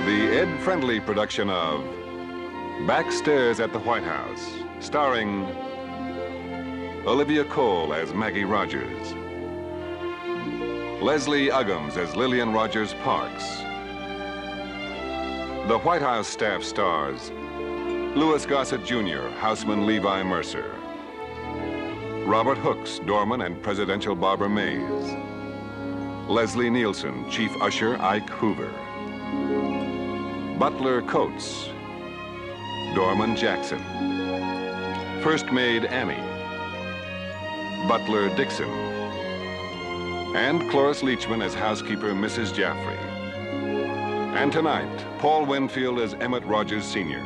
The Ed-friendly production of Backstairs at the White House, starring Olivia Cole as Maggie Rogers, Leslie Uggams as Lillian Rogers Parks. The White House staff stars Louis Gossett Jr., Houseman Levi Mercer, Robert Hooks, doorman and presidential barber Mays, Leslie Nielsen, chief usher Ike Hoover, Butler Coates, doorman Jackson, first maid Annie, butler Dixon, and Cloris Leachman as housekeeper Mrs. Jaffrey. And tonight, Paul Winfield as Emmett Rogers Sr.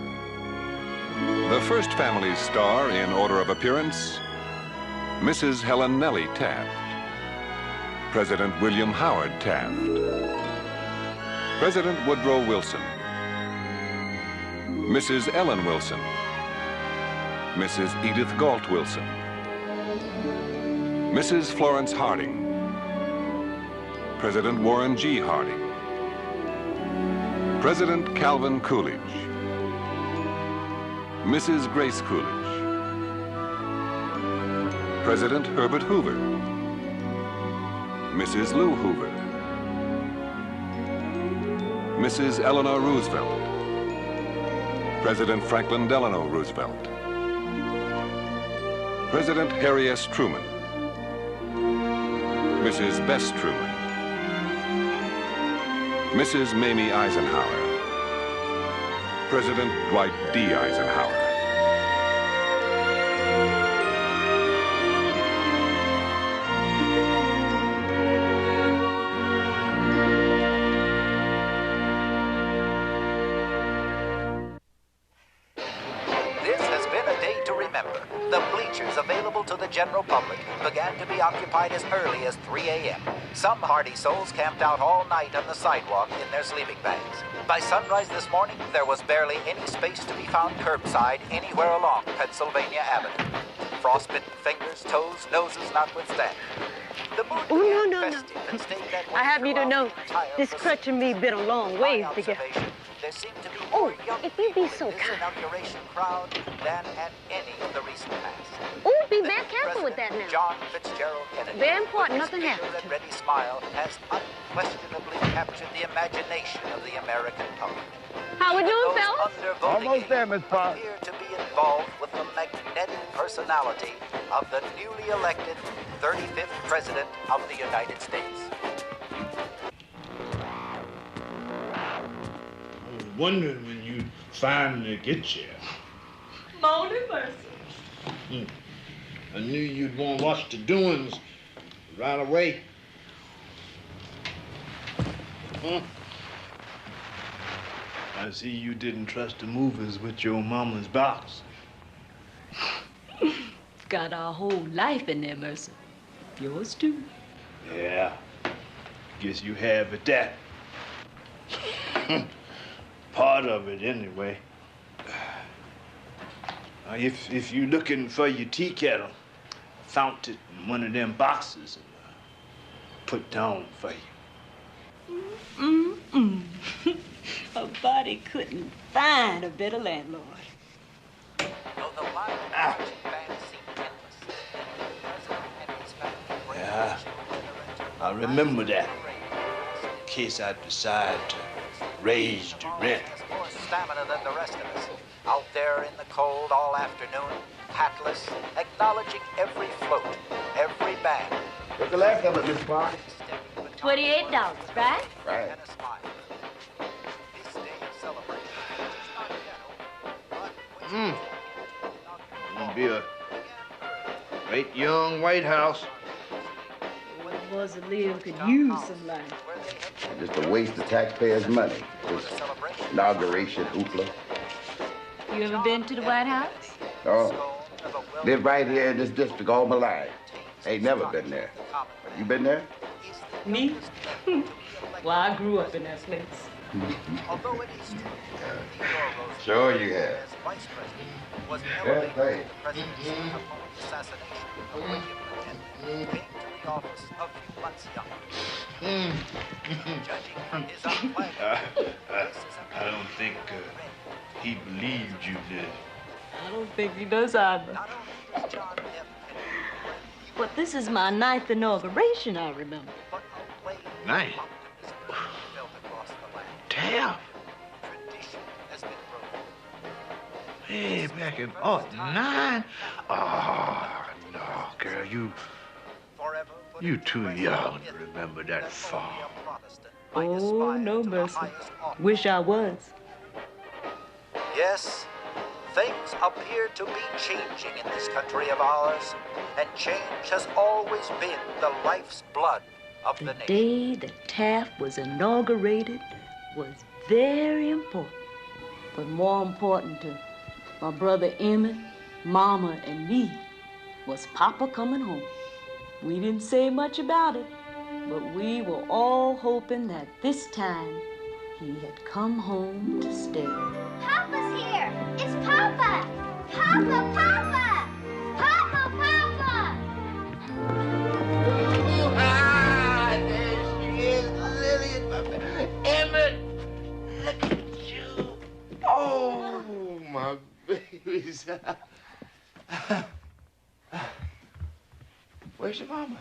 The first family's star in order of appearance, Mrs. Helen Nellie Taft, President William Howard Taft, President Woodrow Wilson, Mrs. Ellen Wilson, Mrs. Edith Galt Wilson, Mrs. Florence Harding, President Warren G. Harding, President Calvin Coolidge, Mrs. Grace Coolidge, President Herbert Hoover, Mrs. Lou Hoover, Mrs. Eleanor Roosevelt, President Franklin Delano Roosevelt, President Harry S. Truman, Mrs. Bess Truman, Mrs. Mamie Eisenhower, President Dwight D. Eisenhower. The bleachers available to the general public began to be occupied as early as 3 a.m. Some hardy souls camped out all night on the sidewalk in their sleeping bags. By sunrise this morning, there was barely any space to be found curbside anywhere along Pennsylvania Avenue. Frostbitten fingers, toes, noses notwithstanding. The mood began festive and stayed that way. I have you to know, this crutch and me been a long ways together. There seemed to be more young if you be so in this kind. inauguration crowd than at any of the recent past. Oh, be very careful with that now. John Fitzgerald Kennedy, very important, with nothing his happened. bigger and ready smile, has unquestionably captured the imagination of the American public. How we doing, Those fellas? undervoting Almost there, Miss Potts. appear to be involved with the magnetic personality of the newly elected 35th President of the United States. Wondering when you finally get here. Lordy mercy. I knew you'd want to watch the doings right away. I see you didn't trust the movers with your mama's box. Got our whole life in there, Mercer. Yours too. Yeah, guess you have at that. Part of it, anyway. If you're looking for your tea kettle, I found it in one of them boxes and put down for you. A body couldn't find a better landlord. Though the line of marching band seemed endless, the President and his family were Yeah, I remember that. In case I decide to raise the rent. has more stamina than the rest of us. Out there in the cold all afternoon, hatless, acknowledging every float, every bang. What's the last of it, Miss Potts? $28, right? Right. And a smile. This day of celebration is not yet over, but It'll be a great young Whitehouse. What it was that Liam could use some life. Just a waste of taxpayers' money. This inauguration hoopla. You ever been to the White House? Oh, live right here in this district all my life. Ain't never been there. You been there? Me? Well, I grew up in that place. Although it is true, Sure you have. as vice president was Fair elevated play. to the presidency upon the assassination of William Howard, came to the office a few months younger. Judging from his unflagging criticism believe you did. I don't think he does either. But this is my 9th inauguration, I remember. 9? Taft. Hey, back in 9? Oh, no, girl, you too young to remember that far. Oh, no mercy. Wish I was. Yes, things appear to be changing in this country of ours, and change has always been the life's blood of the nation. The day that Taft was inaugurated was very important. But more important to my brother Emmett, Mama, and me was Papa coming home. We didn't say much about it, but we were all hoping that this time he had come home to stay. Papa's here! It's Papa! Papa! Papa! Papa! Papa! Ah, there she is, Lily. Emmett, look at you. Oh, my babies. Where's your mama?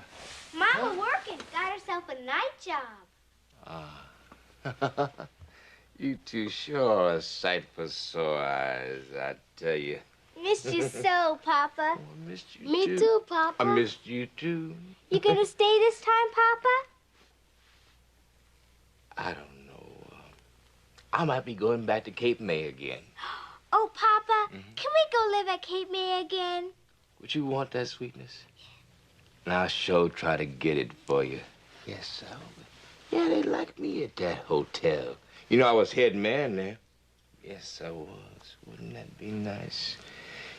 Mama working. Got herself a night job. You two sure are a sight for sore eyes, I tell you. Missed you so, Papa. Oh, I missed you Me too, Papa. I missed you too. You gonna stay this time, Papa? I don't know. I might be going back to Cape May again. Oh, Papa, can we go live at Cape May again? Would you want that, sweetness? And I'll sure try to get it for you. Yes, sir. Yeah, they liked me at that hotel. You know, I was head man there. Yes, I was. Wouldn't that be nice?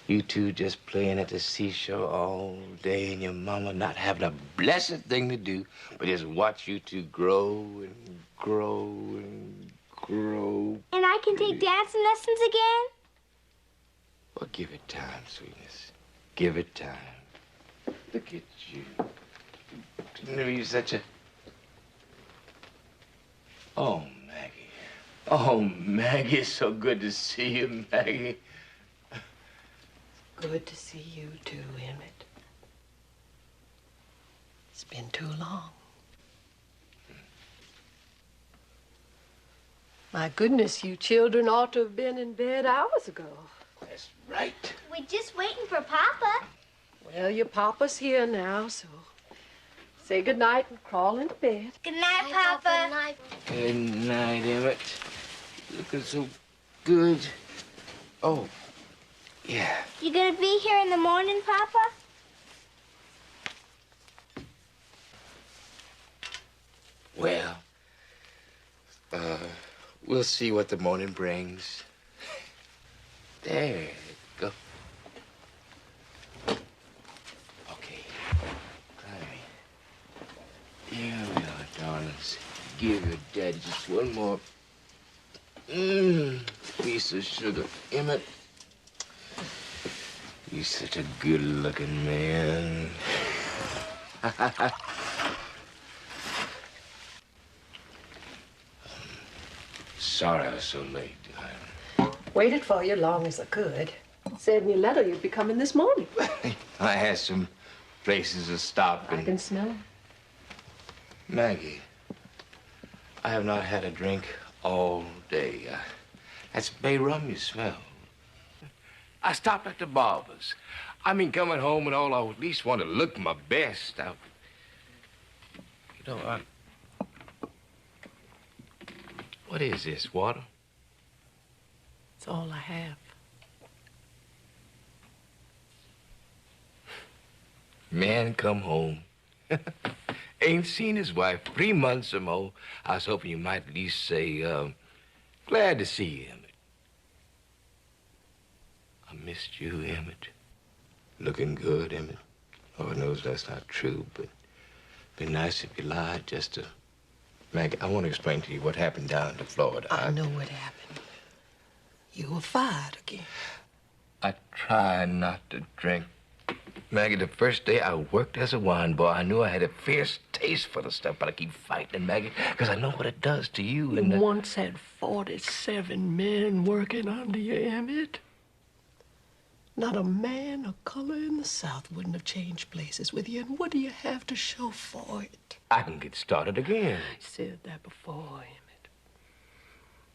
You two just playing at the seashore all day and your mama not having a blessed thing to do but just watch you two grow and grow and grow. And I can take dancing lessons again? Well, give it time, sweetness. Give it time. Look at you. Never you such a... Oh, Maggie. Oh, Maggie, it's so good to see you, Maggie. Good to see you too, Emmett. It's been too long. My goodness, you children ought to have been in bed hours ago. That's right. We're just waiting for Papa. Well, your papa's here now, so say goodnight and crawl into bed. Good night, Papa. Good night. Good night, Emmett. Looking so good. Oh, yeah. You gonna be here in the morning, Papa? Well, we'll see what the morning brings. There you go. Okay. Here we are, darlings. Give your daddy just one more piece of sugar. Emmett, you're such a good-looking man. Sorry I was so late. Waited for you long as I could. Said in your letter you'd be coming this morning. I had some places to stop and... I can smell it. Maggie, I have not had a drink all day. That's bay rum you smell. I stopped at the barber's. I mean, coming home and all, I at least want to look my best. You know, what is this, water? It's all I have. Man come home. Ain't seen his wife 3 months or more. I was hoping you might at least say, glad to see you, Emmett. I missed you, Emmett. Looking good, Emmett. Lord knows that's not true, but it'd be nice if you lied just to... Maggie, I want to explain to you what happened down in Florida. I know what happened. You were fired again. I try not to drink Maggie, the first day I worked as a wine boy, I knew I had a fierce taste for the stuff, but I keep fighting, Maggie, because I know what it does to you. You once had 47 men working under you, Emmett. Not a man of color in the South wouldn't have changed places with you, and what do you have to show for it? I can get started again. I said that before, Emmett.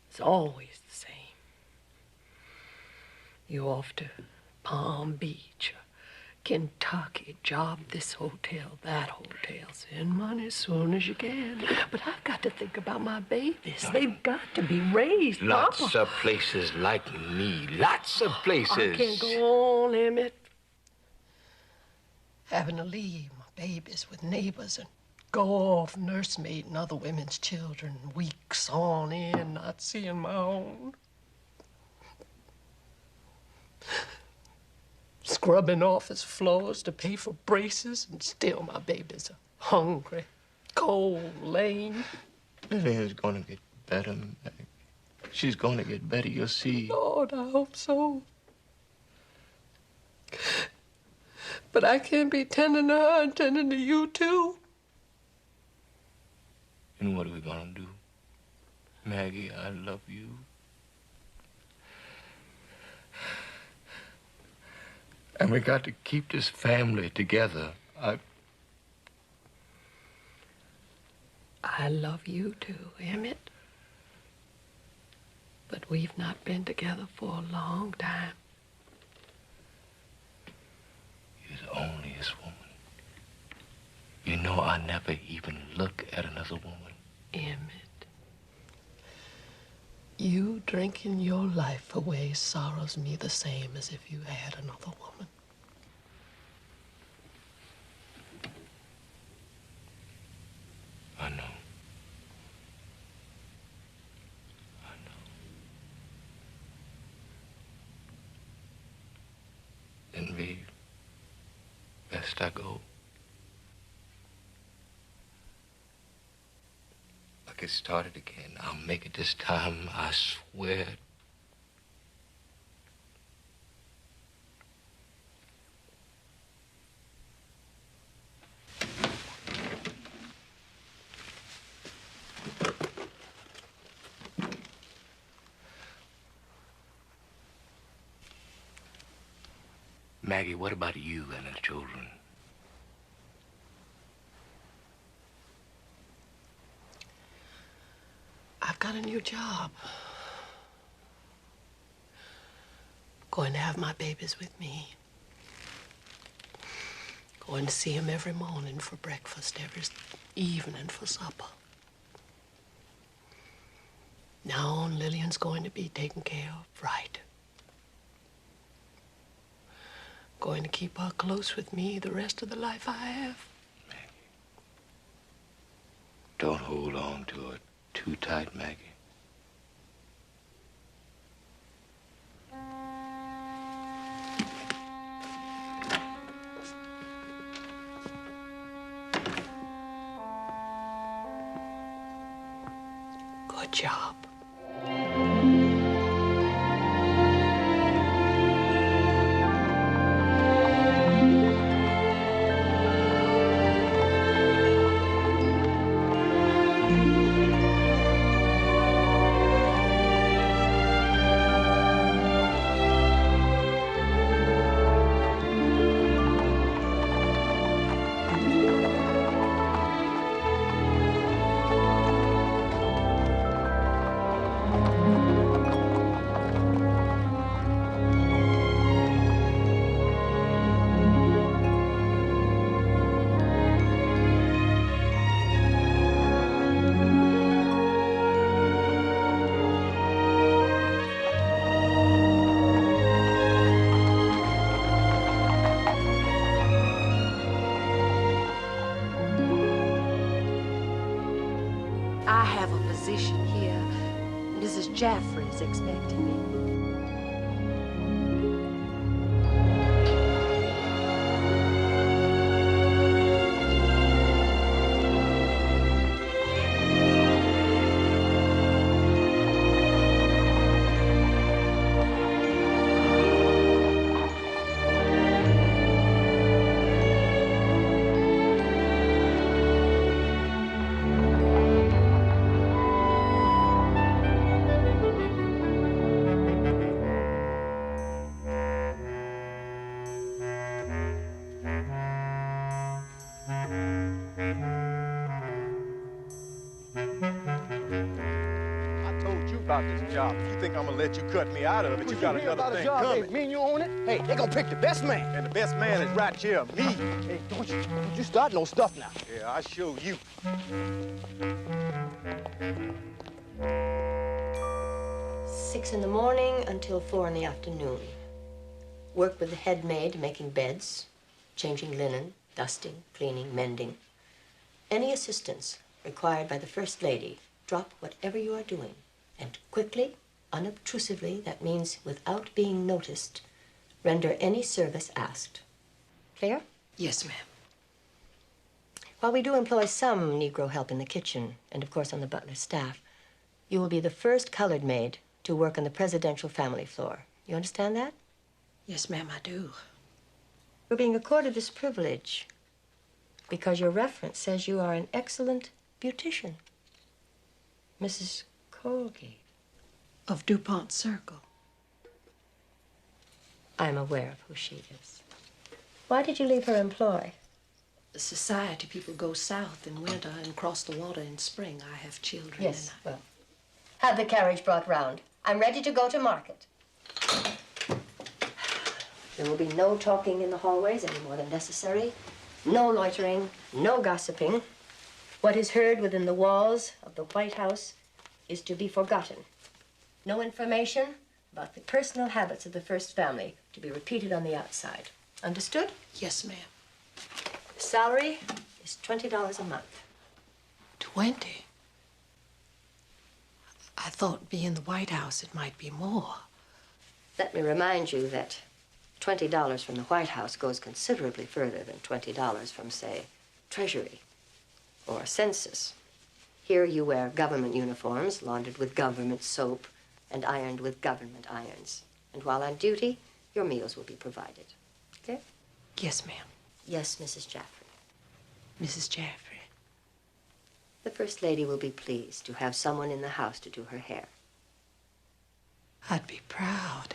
It's always the same. You off to Palm Beach or Kentucky, job this hotel, that hotel, send money as soon as you can. But I've got to think about my babies. They've got to be raised, Lots Papa. of places like me. Lots of places. I can't go on, Emmett. Having to leave my babies with neighbors and go off nursemaiding other women's children weeks on end, not seeing my own. Scrubbing office floors to pay for braces, and still my babies are hungry, cold, lame. Lillian's gonna get better, Maggie. She's gonna get better, you'll see. Lord, I hope so. But I can't be tending to her and tending to you, too. And what are we gonna do? Maggie, I love you. And we got to keep this family together. I love you too, Emmett. But we've not been together for a long time. You're the onlyest woman. You know I never even look at another woman. Emmett, you drinking your life away sorrows me the same as if you had another woman. I know. Then be best I go. I'll get started again. I'll make it this time, I swear. Maggie, what about you and the children? I've got a new job. Going to have my babies with me. Going to see them every morning for breakfast, every evening for supper. Now on, Lillian's going to be taken care of right. Going to keep her close with me the rest of the life I have. Maggie, don't hold on to it too tight, Maggie. Good job. I have a position here. Mrs. Jaffrey is expecting me. about this job. If you think I'm gonna let you cut me out of it, you got another thing coming. Hey, me and you own it. Hey, they gonna pick the best man. And the best man is right here, me. Hey, don't you start no stuff now. Yeah, I show you. 6 in the morning until 4 in the afternoon. Work with the head maid making beds, changing linen, dusting, cleaning, mending. Any assistance required by the First Lady, drop whatever you are doing. And quickly, unobtrusively, that means without being noticed, render any service asked. Clear? Yes, ma'am. While we do employ some Negro help in the kitchen, and of course on the butler staff, you will be the first colored maid to work on the presidential family floor. You understand that? Yes, ma'am, I do. You're being accorded this privilege because your reference says you are an excellent beautician. Mrs. Colgate. Of DuPont Circle. I'm aware of who she is. Why did you leave her employ? The society people go south in winter and cross the water in spring. I have children. Yes, well, have the carriage brought round. I'm ready to go to market. There will be no talking in the hallways any more than necessary. No loitering, no gossiping. What is heard within the walls of the White House is to be forgotten. No information about the personal habits of the First Family to be repeated on the outside. Understood? Yes, ma'am. The salary is $20 a month. 20? I thought being the White House, it might be more. Let me remind you that $20 from the White House goes considerably further than $20 from, say, Treasury or a census. Here you wear government uniforms, laundered with government soap and ironed with government irons. And while on duty, your meals will be provided. Okay? Yes, ma'am. Yes, Mrs. Jaffrey. Mrs. Jaffrey. The First Lady will be pleased to have someone in the house to do her hair. I'd be proud.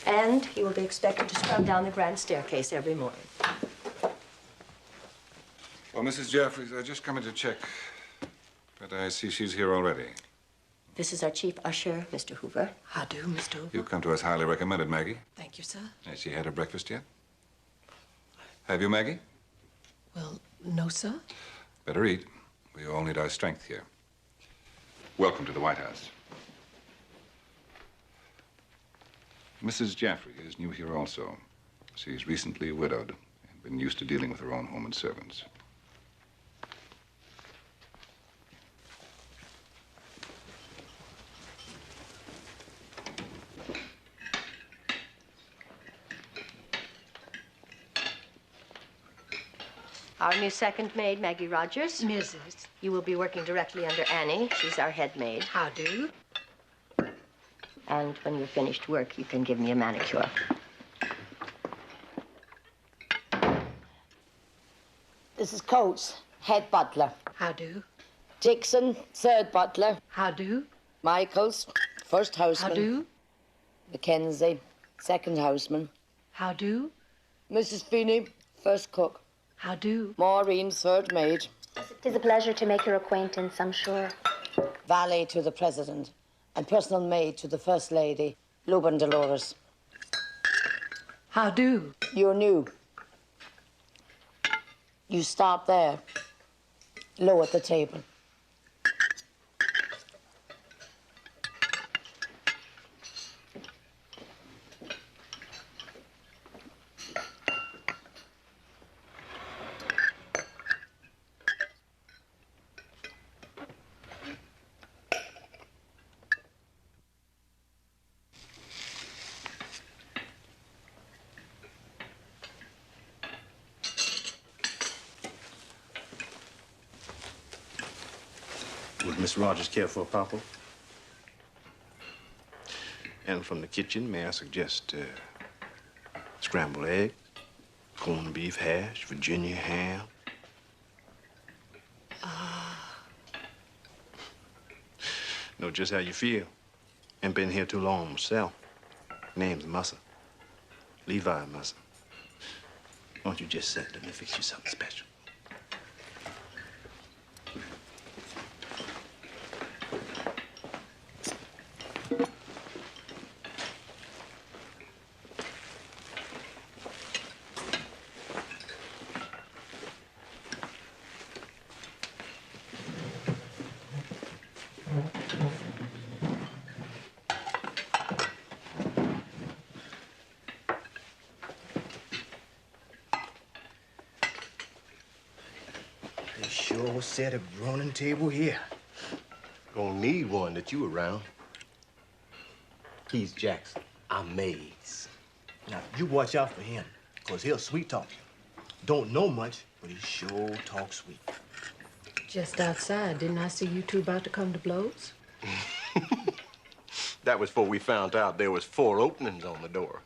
And you will be expected to scrub down the grand staircase every morning. Well, Mrs. Jeffries, I just come in to check. But I see she's here already. This is our chief usher, Mr. Hoover. How do, Mr. Hoover? You've come to us highly recommended, Maggie. Thank you, sir. Has she had her breakfast yet? Have you, Maggie? Well, no, sir. Better eat. We all need our strength here. Welcome to the White House. Mrs. Jaffrey is new here also. She's recently widowed and been used to dealing with her own home and servants. Our new second maid, Maggie Rogers. Mrs. You will be working directly under Annie. She's our head maid. How do? And when you've finished work, you can give me a manicure. This is Coates, head butler. How do? Dixon, third butler. How do? Michaels, first houseman. How do? Mackenzie, second houseman. How do? Mrs. Feeney, first cook. How do? Maureen, third maid. It is a pleasure to make your acquaintance, I'm sure. Valet to the president and personal maid to the First Lady, Luban Dolores. How do? You're new. You start there, low at the table. Would Miss Rogers care for a papa? And from the kitchen, may I suggest scrambled eggs, corned beef hash, Virginia ham? Know just how you feel. Ain't been here too long myself. Name's Musser. Levi Musser. Why don't you just sit? Let me fix you something special. set a groaning table here. Gonna need one that you around. He's Jackson. I'm Mays. Now, you watch out for him, because he'll sweet talk you. Don't know much, but he sure talks sweet. Just outside, didn't I see you two about to come to blows? That was before we found out there was 4 openings on the door.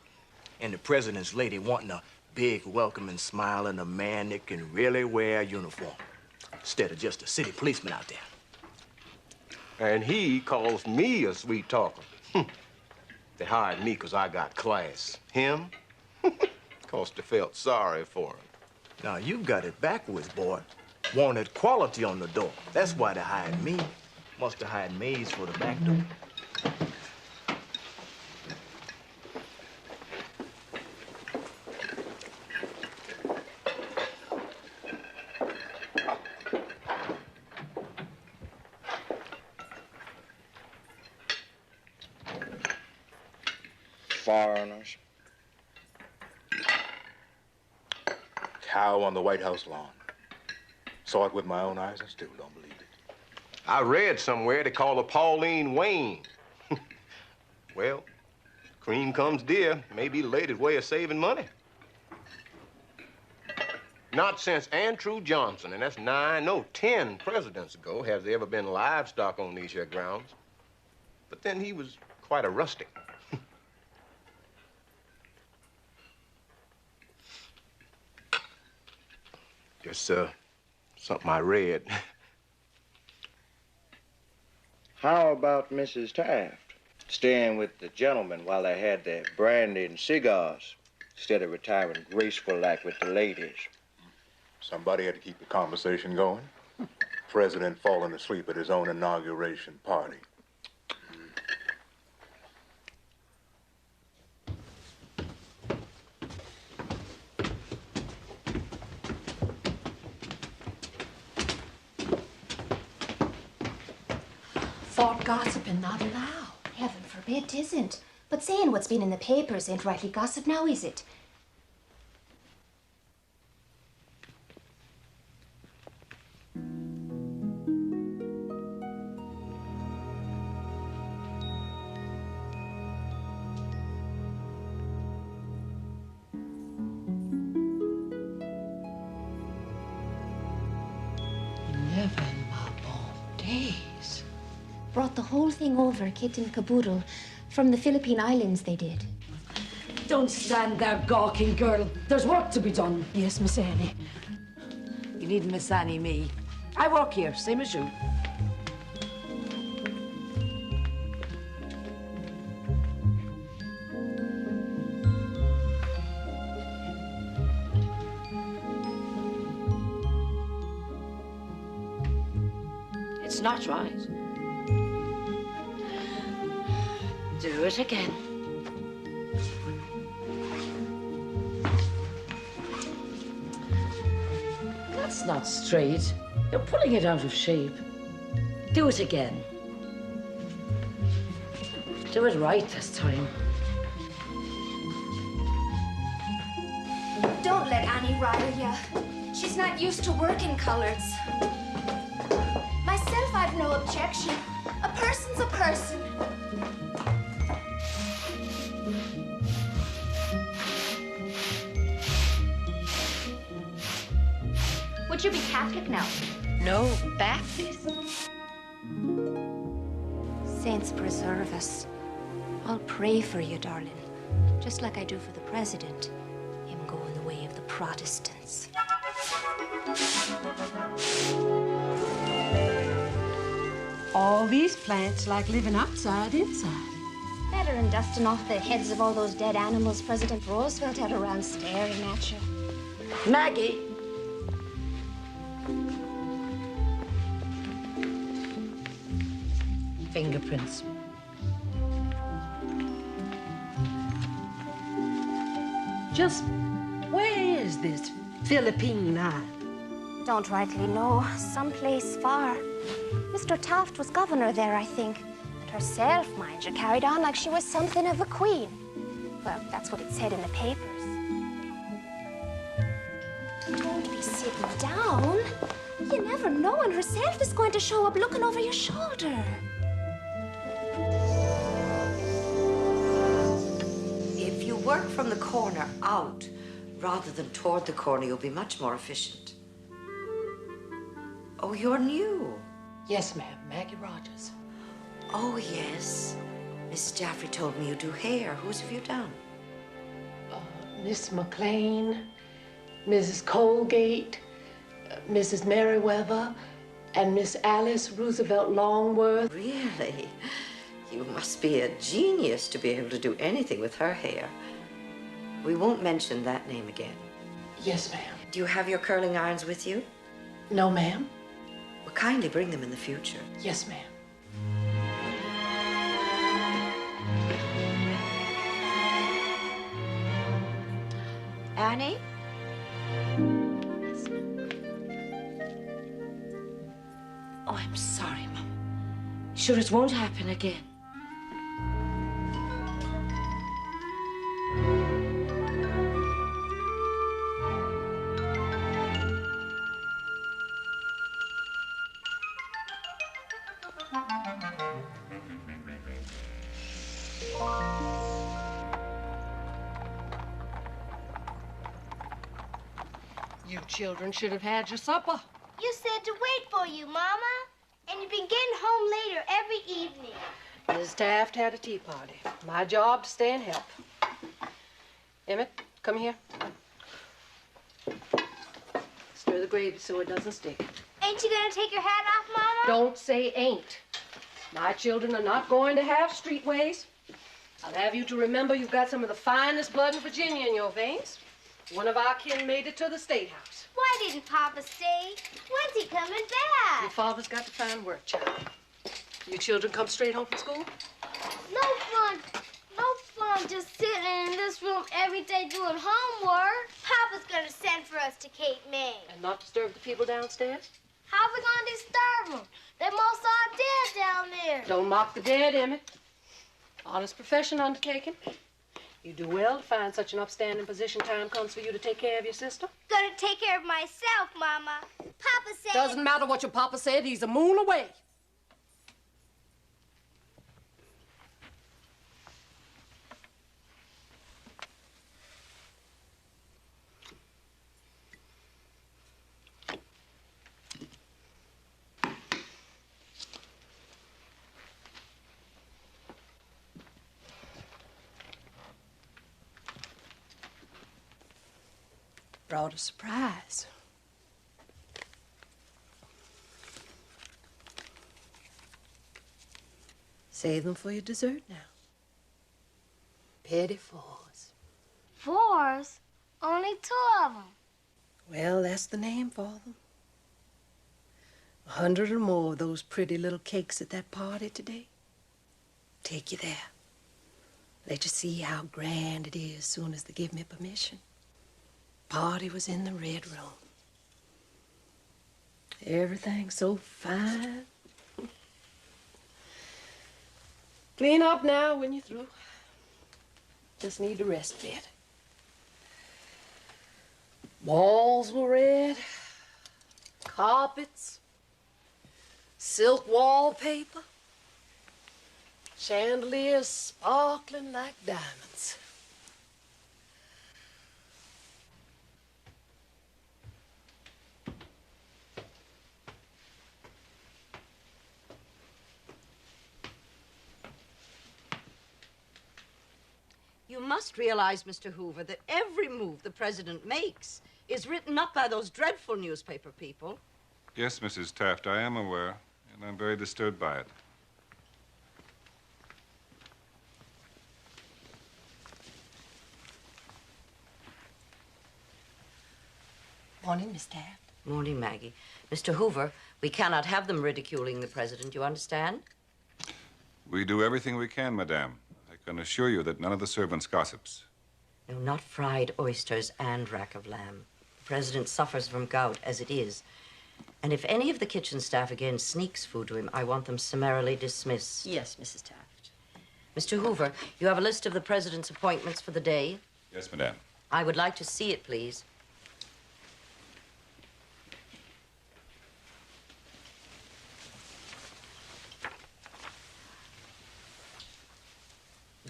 And the president's lady wanting a big, welcoming smile and a man that can really wear a uniform, instead of just a city policeman out there. And he calls me a sweet talker. They hired me because I got class. Him? Because they felt sorry for him. Now, you've got it backwards, boy. Wanted quality on the door. That's why they hired me. Must have hired maids for the back door. Foreigners. Cow on the Whitehouse lawn. Saw it with my own eyes and still don't believe it. I read somewhere they call her Pauline Wayne. Well, cream comes dear. Maybe the latest way of saving money. Not since Andrew Johnson, and that's 10 presidents ago, has there ever been livestock on these here grounds. But then he was quite a rustic. Just, something I read. How about Mrs. Taft? Staying with the gentlemen while they had their brandy and cigars, instead of retiring graceful like with the ladies. Somebody had to keep the conversation going. President falling asleep at his own inauguration party. Thought gossiping not allowed. Heaven forbid 'tisn't. But saying what's been in the papers ain't rightly gossip now, is it? Never in my born days. Brought the whole thing over, kit and caboodle. From the Philippine Islands, they did. Don't stand there gawking, girl. There's work to be done. Yes, Miss Annie. You needn't Miss Annie me. I work here, same as you. It's not right. Do it again. That's not straight. You're pulling it out of shape. Do it again. Do it right this time. Don't let Annie rile you. She's not used to working colors. Myself, I've no objection. A person's a person. Would you be Catholic now? No, Baptist. Saints preserve us. I'll pray for you, darling. Just like I do for the president. Him going the way of the Protestants. All these plants like living outside, inside. Better than dusting off the heads of all those dead animals President Roosevelt had around staring at you. Maggie. Fingerprints. Just where is this Philippine Island? Don't rightly know. Someplace far. Mr. Taft was governor there, I think. And herself, mind you, carried on like she was something of a queen. Well, that's what it said in the papers. Don't be sitting down. You never know when herself is going to show up looking over your shoulder. If you work from the corner out rather than toward the corner, you'll be much more efficient. Oh, you're new. Yes, ma'am. Maggie Rogers. Oh, yes. Mrs. Jaffrey told me you do hair. Whose have you done? Miss McLean, Mrs. Colgate, Mrs. Merriweather, and Miss Alice Roosevelt Longworth. Really? You must be a genius to be able to do anything with her hair. We won't mention that name again. Yes, ma'am. Do you have your curling irons with you? No, ma'am. Well, kindly bring them in the future. Yes, ma'am. Annie? Oh, I'm sorry, Mom. Sure it won't happen again. You children should have had your supper. You said to wait for you, Mama. And you've been getting home later every evening. Ms. Taft had a tea party. My job to stay and help. Emmett, come here. Stir the gravy so it doesn't stick. Ain't you gonna take your hat off, Mama? Don't say ain't. My children are not going to have streetways. I'll have you to remember you've got some of the finest blood in Virginia in your veins. One of our kin made it to the State House. Why didn't Papa stay? When's he coming back? Your father's got to find work, child. You children come straight home from school? No fun. No fun just sitting in this room every day doing homework. Papa's gonna send for us to Cape May. And not disturb the people downstairs? How are we gonna disturb them? They're most all dead down there. Don't mock the dead, Emmett. Honest profession undertaken. You do well to find such an upstanding position. Time comes for you to take care of your sister. Gonna take care of myself, Mama. Papa said... Doesn't matter what your papa said. He's a moon away. Brought a surprise. Save them for your dessert now. Petty fours. Fours? Only 2 of them. Well, that's the name for them. 100 or more of those pretty little cakes at that party today. Take you there. Let you see how grand it is as soon as they give me permission. Party was in the red room. Everything so fine. Clean up now when you're through. Just need to rest a bit. Walls were red. Carpets. Silk wallpaper. Chandeliers sparkling like diamonds. You must realize, Mr. Hoover, that every move the president makes is written up by those dreadful newspaper people. Yes, Mrs. Taft, I am aware, and I'm very disturbed by it. Morning, Miss Taft. Morning, Maggie. Mr. Hoover, we cannot have them ridiculing the president, you understand? We do everything we can, Madame. I can assure you that none of the servants gossips. No, not fried oysters and rack of lamb. The president suffers from gout as it is. And if any of the kitchen staff again sneaks food to him, I want them summarily dismissed. Yes, Mrs. Taft. Mr. Hoover, you have a list of the president's appointments for the day? Yes, Madame. I would like to see it, please.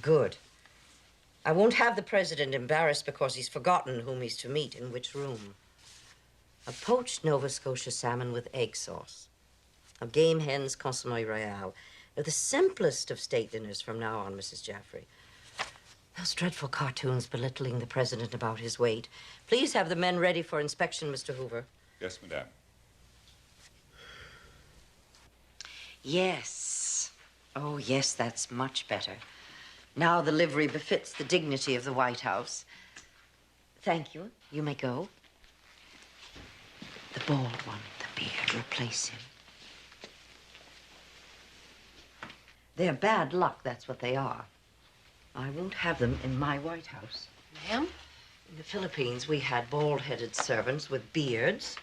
Good. I won't have the president embarrassed because he's forgotten whom he's to meet in which room. A poached Nova Scotia salmon with egg sauce. A game hen's consommé royale. They're the simplest of state dinners from now on, Mrs. Jaffrey. Those dreadful cartoons belittling the president about his weight. Please have the men ready for inspection, Mr. Hoover. Yes, madame. Yes. Oh, yes, that's much better. Now the livery befits the dignity of the White House. Thank you. You may go. The bald one with the beard, replace him. They're bad luck, that's what they are. I won't have them in my White House. Ma'am? In the Philippines, we had bald-headed servants with beards.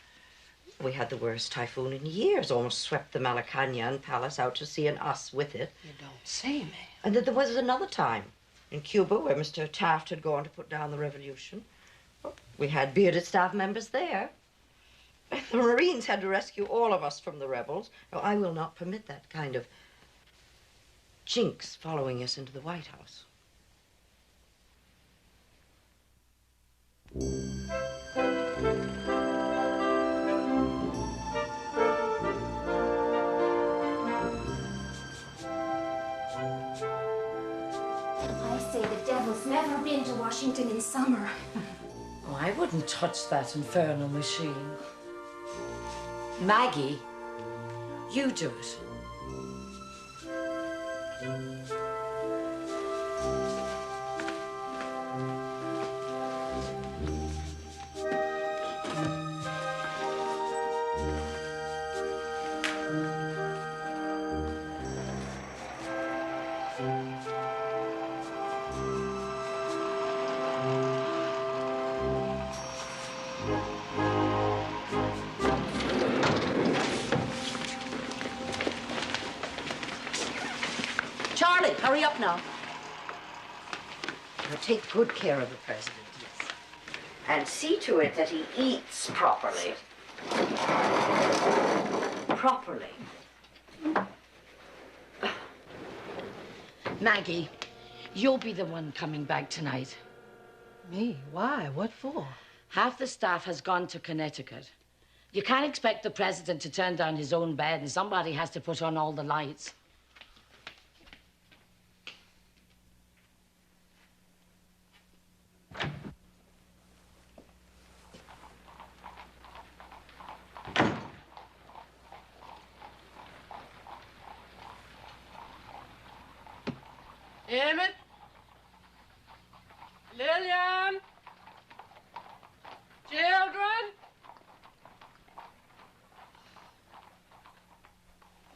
We had the worst typhoon in years. Almost swept the Malacañan Palace out to sea and us with it. You don't say, ma'am. And then there was another time in Cuba where Mr. Taft had gone to put down the revolution. We had bearded staff members there. The Marines had to rescue all of us from the rebels. No, I will not permit that kind of jinx following us into the White House. I say the devil's never been to Washington in summer. Oh, I wouldn't touch that infernal machine. Maggie, you do it. Charlie, hurry up now. Now take good care of the president, yes. And see to it that he eats properly. Properly. Maggie, you'll be the one coming back tonight. Me? Why? What for? Half the staff has gone to Connecticut. You can't expect the president to turn down his own bed, and somebody has to put on all the lights. Emmett? Lillian? Children?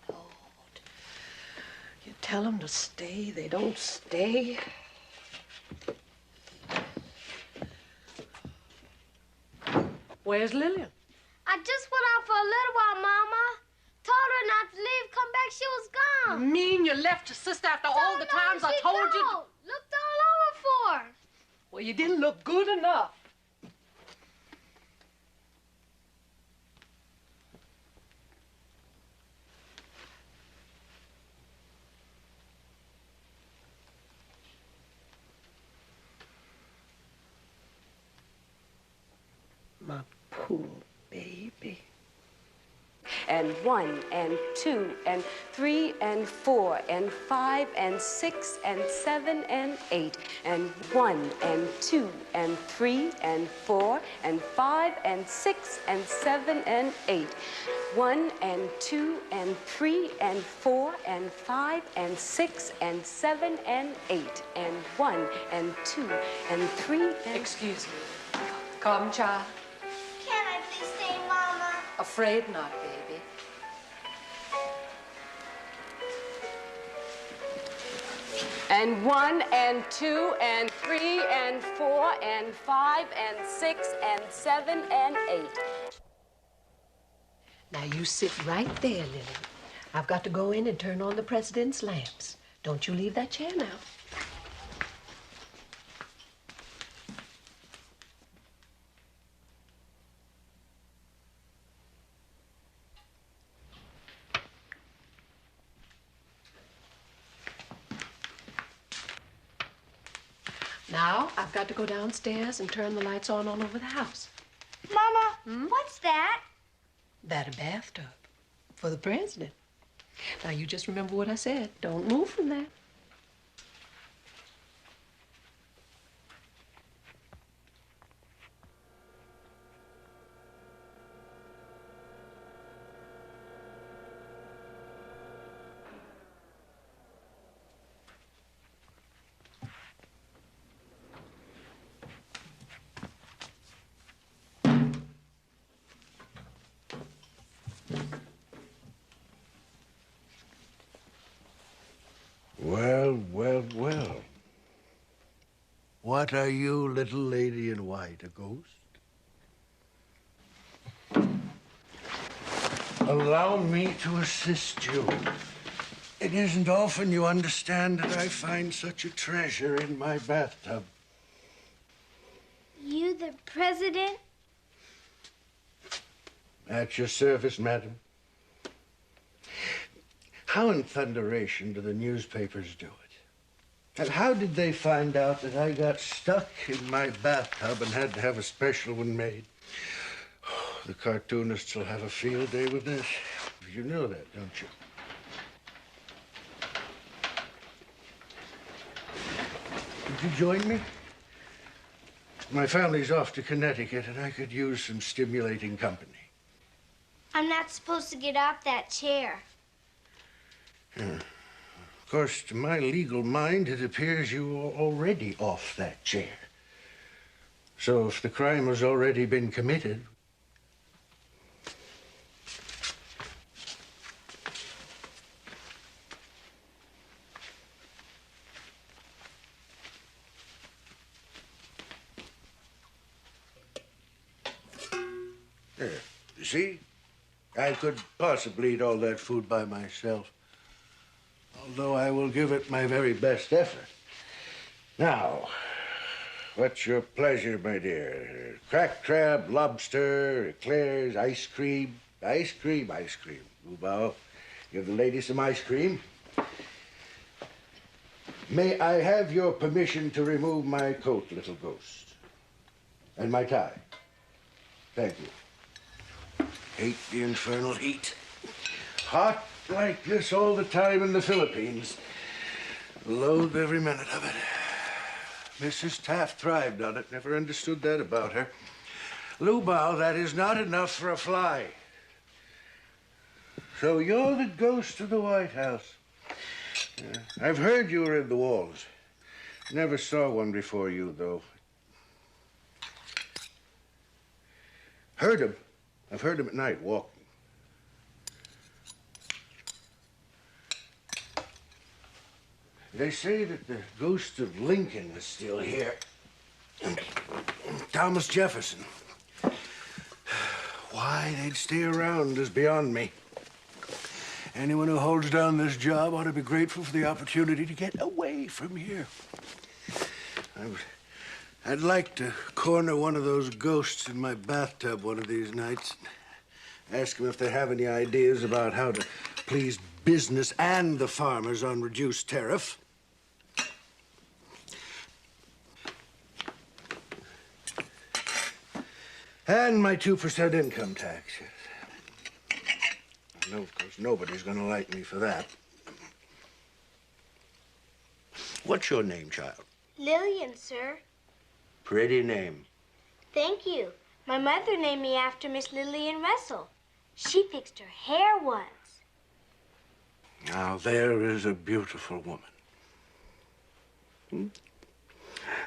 Lord, you tell them to stay, they don't stay. Where's Lillian? I just went out for a little while, Mama. Told her not to leave. Come back, she was gone. You mean you left your sister after all the times I told you? Looked all over for her. Well, you didn't look good enough. My poor baby. And 1 and 2 and 3 and 4 and 5 and 6 and 7 and 8 and 1 and 2 and 3 and 4 and 5 and 6 and 7 and 8. 1 and 2 and 3 and 4 and 5 and 6 and 7 and 8 and 1 and 2 and 3 and... Excuse me. Come, child. Can I please stay, Mama? Afraid not, baby. And 1 and 2 and 3 and 4 and 5 and 6 and 7 and 8. Now you sit right there, Lily. I've got to go in and turn on the president's lamps. Don't you leave that chair now. Now, I've got to go downstairs and turn the lights on all over the house. Mama, what's that? That a bathtub for the president. Now, you just remember what I said. Don't move from that. Well, well, well. What are you, little lady in white, a ghost? Allow me to assist you. It isn't often, you understand, that I find such a treasure in my bathtub. You the president? At your service, madam. How in thunderation do the newspapers do it? And how did they find out that I got stuck in my bathtub and had to have a special one made? Oh, the cartoonists will have a field day with this. You know that, don't you? Would you join me? My family's off to Connecticut, and I could use some stimulating company. I'm not supposed to get off that chair. Yeah. Of course, to my legal mind, it appears you are already off that chair. So if the crime has already been committed... There, you see? I could possibly eat all that food by myself. Although I will give it my very best effort. Now, what's your pleasure, my dear? Cracked crab, lobster, eclairs, ice cream. Ice cream, ice cream. Bow, give the lady some ice cream. May I have your permission to remove my coat, little ghost? And my tie? Thank you. Hate the infernal heat. Hot like this all the time in the Philippines. Loathe every minute of it. Mrs. Taft thrived on it. Never understood that about her. Lubao, that is not enough for a fly. So you're the ghost of the White House. Yeah. I've heard you were in the walls. Never saw one before you, though. Heard him. I've heard him at night walking. They say that the ghost of Lincoln is still here. Thomas Jefferson. Why they'd stay around is beyond me. Anyone who holds down this job ought to be grateful for the opportunity to get away from here. I'd like to corner one of those ghosts in my bathtub one of these nights. Ask them if they have any ideas about how to please business and the farmers on reduced tariff. And my 2% income tax. No, of course, nobody's gonna like me for that. What's your name, child? Lillian, sir. Pretty name. Thank you. My mother named me after Miss Lillian Russell. She fixed her hair once. Now, there is a beautiful woman.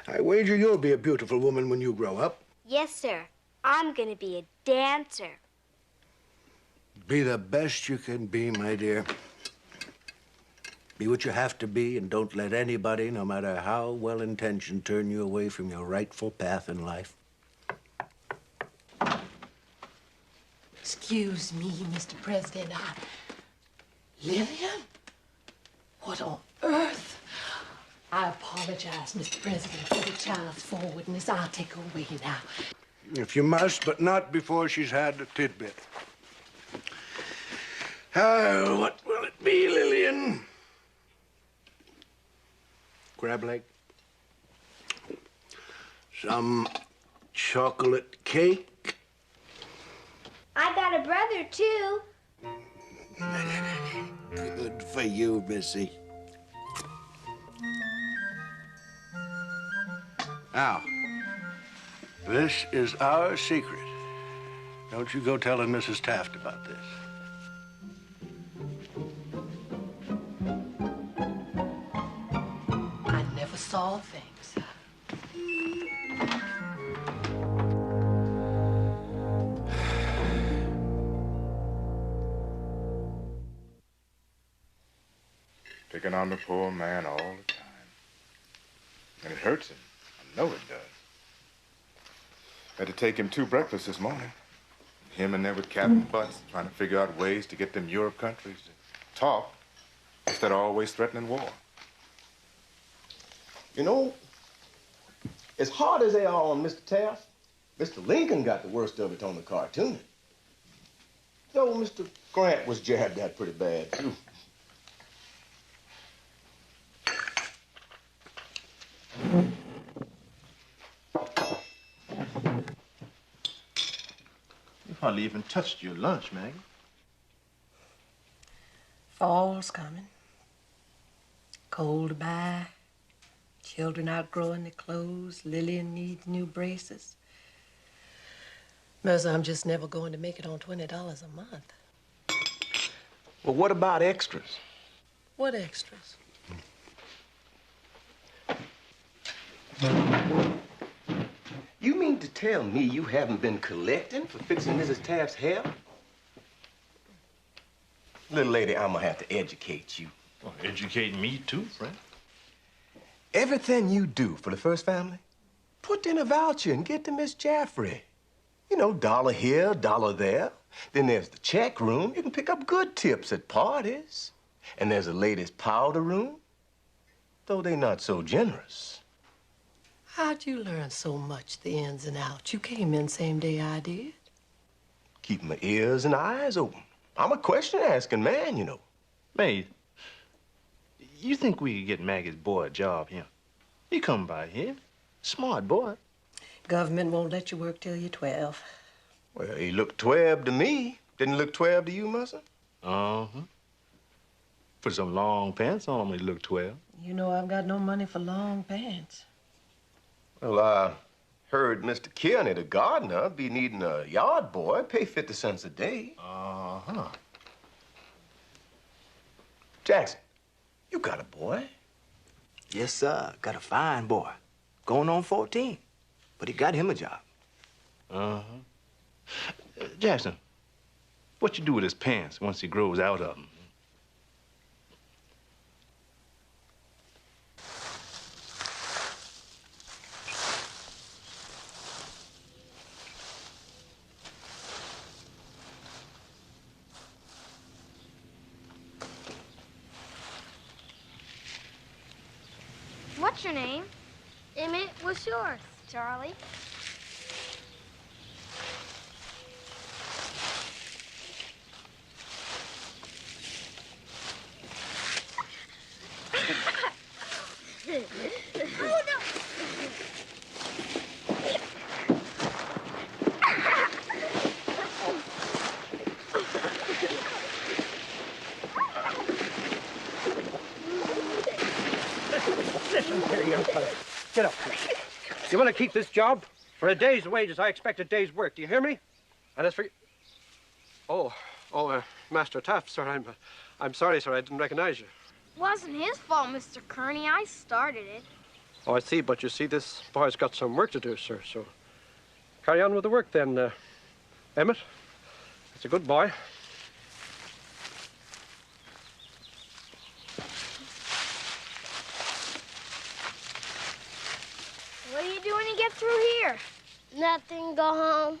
I wager you'll be a beautiful woman when you grow up. Yes, sir. I'm gonna be a dancer. Be the best you can be, my dear. Be what you have to be, and don't let anybody, no matter how well-intentioned, turn you away from your rightful path in life. Excuse me, Mr. President. Lillian? What on earth? I apologize, Mr. President, for the child's forwardness. I'll take her away now. If you must, but not before she's had a tidbit. What will it be, Lillian? Crab leg? Some chocolate cake? I got a brother, too. Good for you, Missy. Now, this is our secret. Don't you go telling Mrs. Taft about this. I never saw things. Picking on the poor man all the time. And it hurts him. I know it does. Had to take him 2 breakfasts this morning. Him in there with Captain Butts, trying to figure out ways to get them Europe countries to talk instead of always threatening war. You know, as hard as they are on Mr. Taft, Mr. Lincoln got the worst of it on the cartooning. Though Mr. Grant was jabbed at pretty bad, too. You hardly even touched your lunch, Maggie. Fall's coming. Cold to buy. Children outgrowing their clothes. Lillian needs new braces. Mercer, I'm just never going to make it on $20 a month. Well, what about extras? What extras? You mean to tell me you haven't been collecting for fixing Mrs. Taft's hair? Little lady, I'm gonna have to educate you. Well, educate me too, friend. Everything you do for the First Family, put in a voucher and get to Miss Jaffrey. You know, $1 here, $1 there. Then there's the check room. You can pick up good tips at parties. And there's the ladies' powder room, though they're not so generous. How'd you learn so much, the ins and outs? You came in same day I did. Keep my ears and eyes open. I'm a question-asking man, you know. Maid, you think we could get Maggie's boy a job here? He come by here. Smart boy. Government won't let you work till you're 12. Well, he looked 12 to me. Didn't look 12 to you, Musser? Uh-huh. Put some long pants on him, he looked 12. You know I've got no money for long pants. Well, I heard Mr. Kearney, the gardener, be needing a yard boy, pay 50 cents a day. Uh-huh. Jackson, you got a boy? Yes, sir. Got a fine boy. Going on 14. But he got him a job. Uh-huh. Jackson, what you do with his pants once he grows out of them? What's your name? Emmett, what's yours? Charlie. Oh, no. Listen here, young fella. Get up, please. You want to keep this job? For a day's wages, I expect a day's work. Do you hear me? And as for... Master Taft, sir, I'm sorry, sir. I didn't recognize you. Wasn't his fault, Mr. Kearney. I started it. Oh, I see, but you see, this boy's got some work to do, sir, so... Carry on with the work, then, Emmett. It's a good boy. What do you do when you get through here? Nothing. Go home.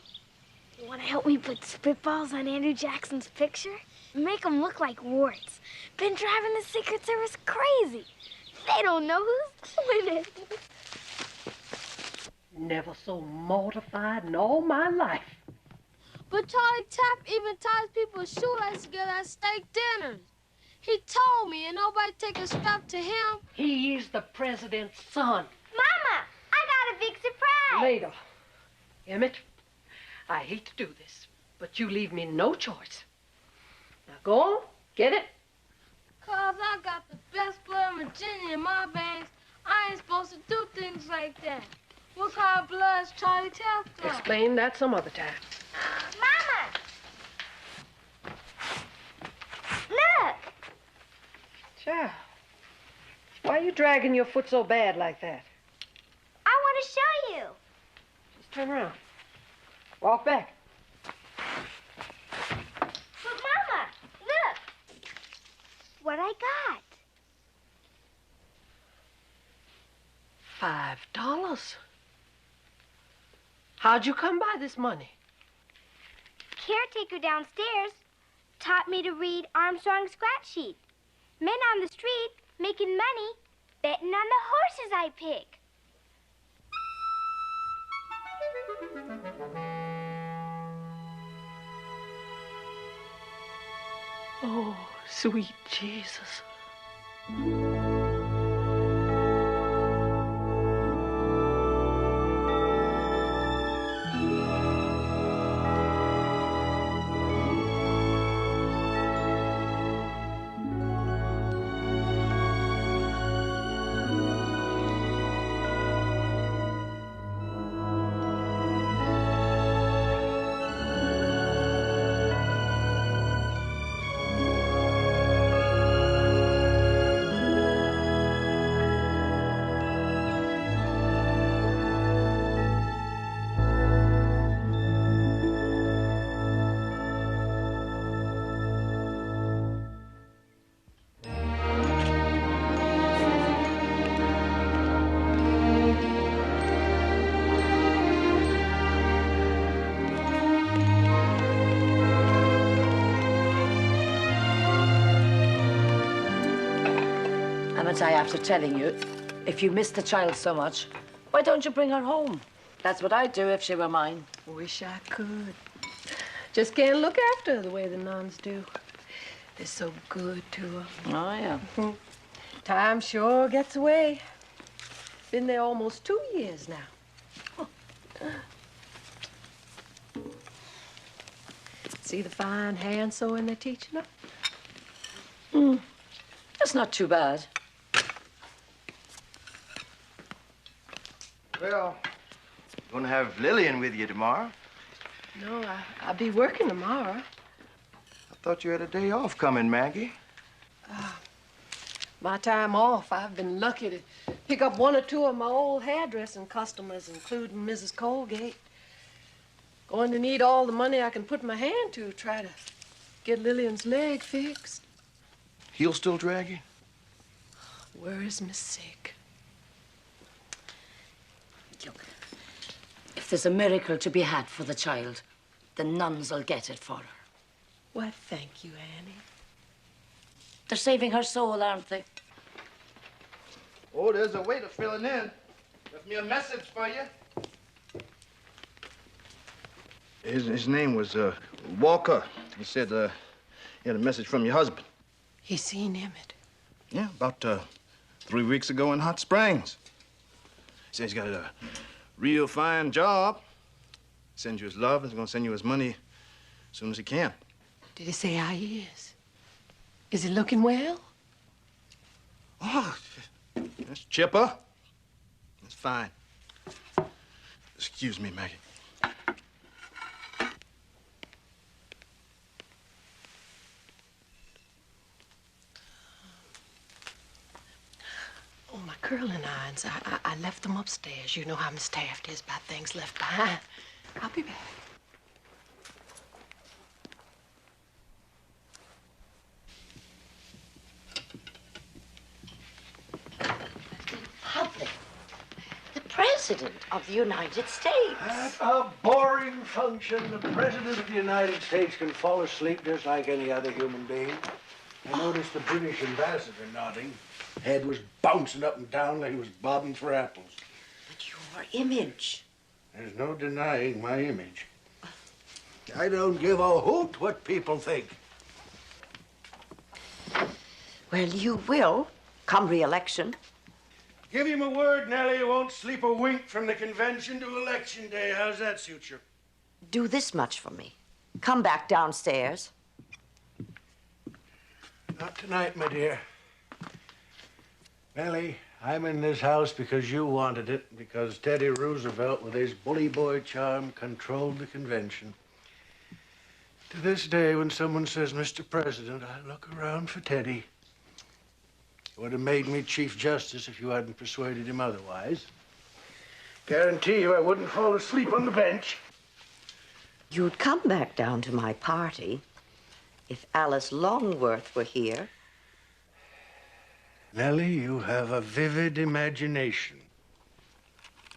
You want to help me put spitballs on Andrew Jackson's picture? Make them look like warts. Been driving the Secret Service crazy. They don't know who's doing it. Never so mortified in all my life. But Charlie Taft even ties people's shoelaces together at steak dinners. He told me, and nobody take a step to him. He is the president's son. Mama, I got a big surprise. Later. Emmett, I hate to do this, but you leave me no choice. Now go on, get it. 'Cause I got the best blood of Virginia in my veins. I ain't supposed to do things like that. What kind of blood is Charlie Taft got? Explain that some other time. Mama! Look! Child, why are you dragging your foot so bad like that? I want to show you. Just turn around. Walk back. But, Mama, look. What I got. $5. How'd you come by this money? Caretaker downstairs taught me to read Armstrong's scratch sheet. Men on the street making money betting on the horses I pick. Oh, sweet Jesus. Haven't I, after telling you, if you miss the child so much, why don't you bring her home? That's what I'd do if she were mine. Wish I could. Just can't look after her the way the nuns do. They're so good to her. Oh, yeah. Time sure gets away. Been there almost 2 years now. See the fine hand sewing they're teaching her? That's not too bad. Well, you're gonna have Lillian with you tomorrow. No, I'll be working tomorrow. I thought you had a day off coming, Maggie. My time off, I've been lucky to pick up 1 or 2 of my old hairdressing customers, including Mrs. Colgate. Going to need all the money I can put my hand to try to get Lillian's leg fixed. He'll still drag you? Where is Miss Sick? Look, if there's a miracle to be had for the child, the nuns will get it for her. Why, thank you, Annie. They're saving her soul, aren't they? Oh, there's a waiter filling in. Left me a message for you. His name was Walker. He said he had a message from your husband. He seen Emmett? Yeah, about 3 weeks ago in Hot Springs. He said he's got a real fine job. Sends you his love and he's gonna send you his money as soon as he can. Did he say how he is? Is he looking well? Oh, that's chipper. That's fine. Excuse me, Maggie. Oh, my curling irons. I left them upstairs. You know how Miss Taft is about things left behind. I'll be back. Public. The President of the United States. At a boring function, the President of the United States can fall asleep just like any other human being. I noticed the British ambassador nodding. Head was bouncing up and down like he was bobbing for apples. But your image. There's no denying my image. I don't give a hoot what people think. Well, you will, come re-election. Give him a word, Nellie. You won't sleep a wink from the convention to election day. How's that suit you? Do this much for me. Come back downstairs. Not tonight, my dear. Nellie, I'm in this house because you wanted it, because Teddy Roosevelt, with his bully boy charm, controlled the convention. To this day, when someone says, Mr. President, I look around for Teddy. You would have made me Chief Justice if you hadn't persuaded him otherwise. Guarantee you I wouldn't fall asleep on the bench. You'd come back down to my party if Alice Longworth were here. Nellie, you have a vivid imagination.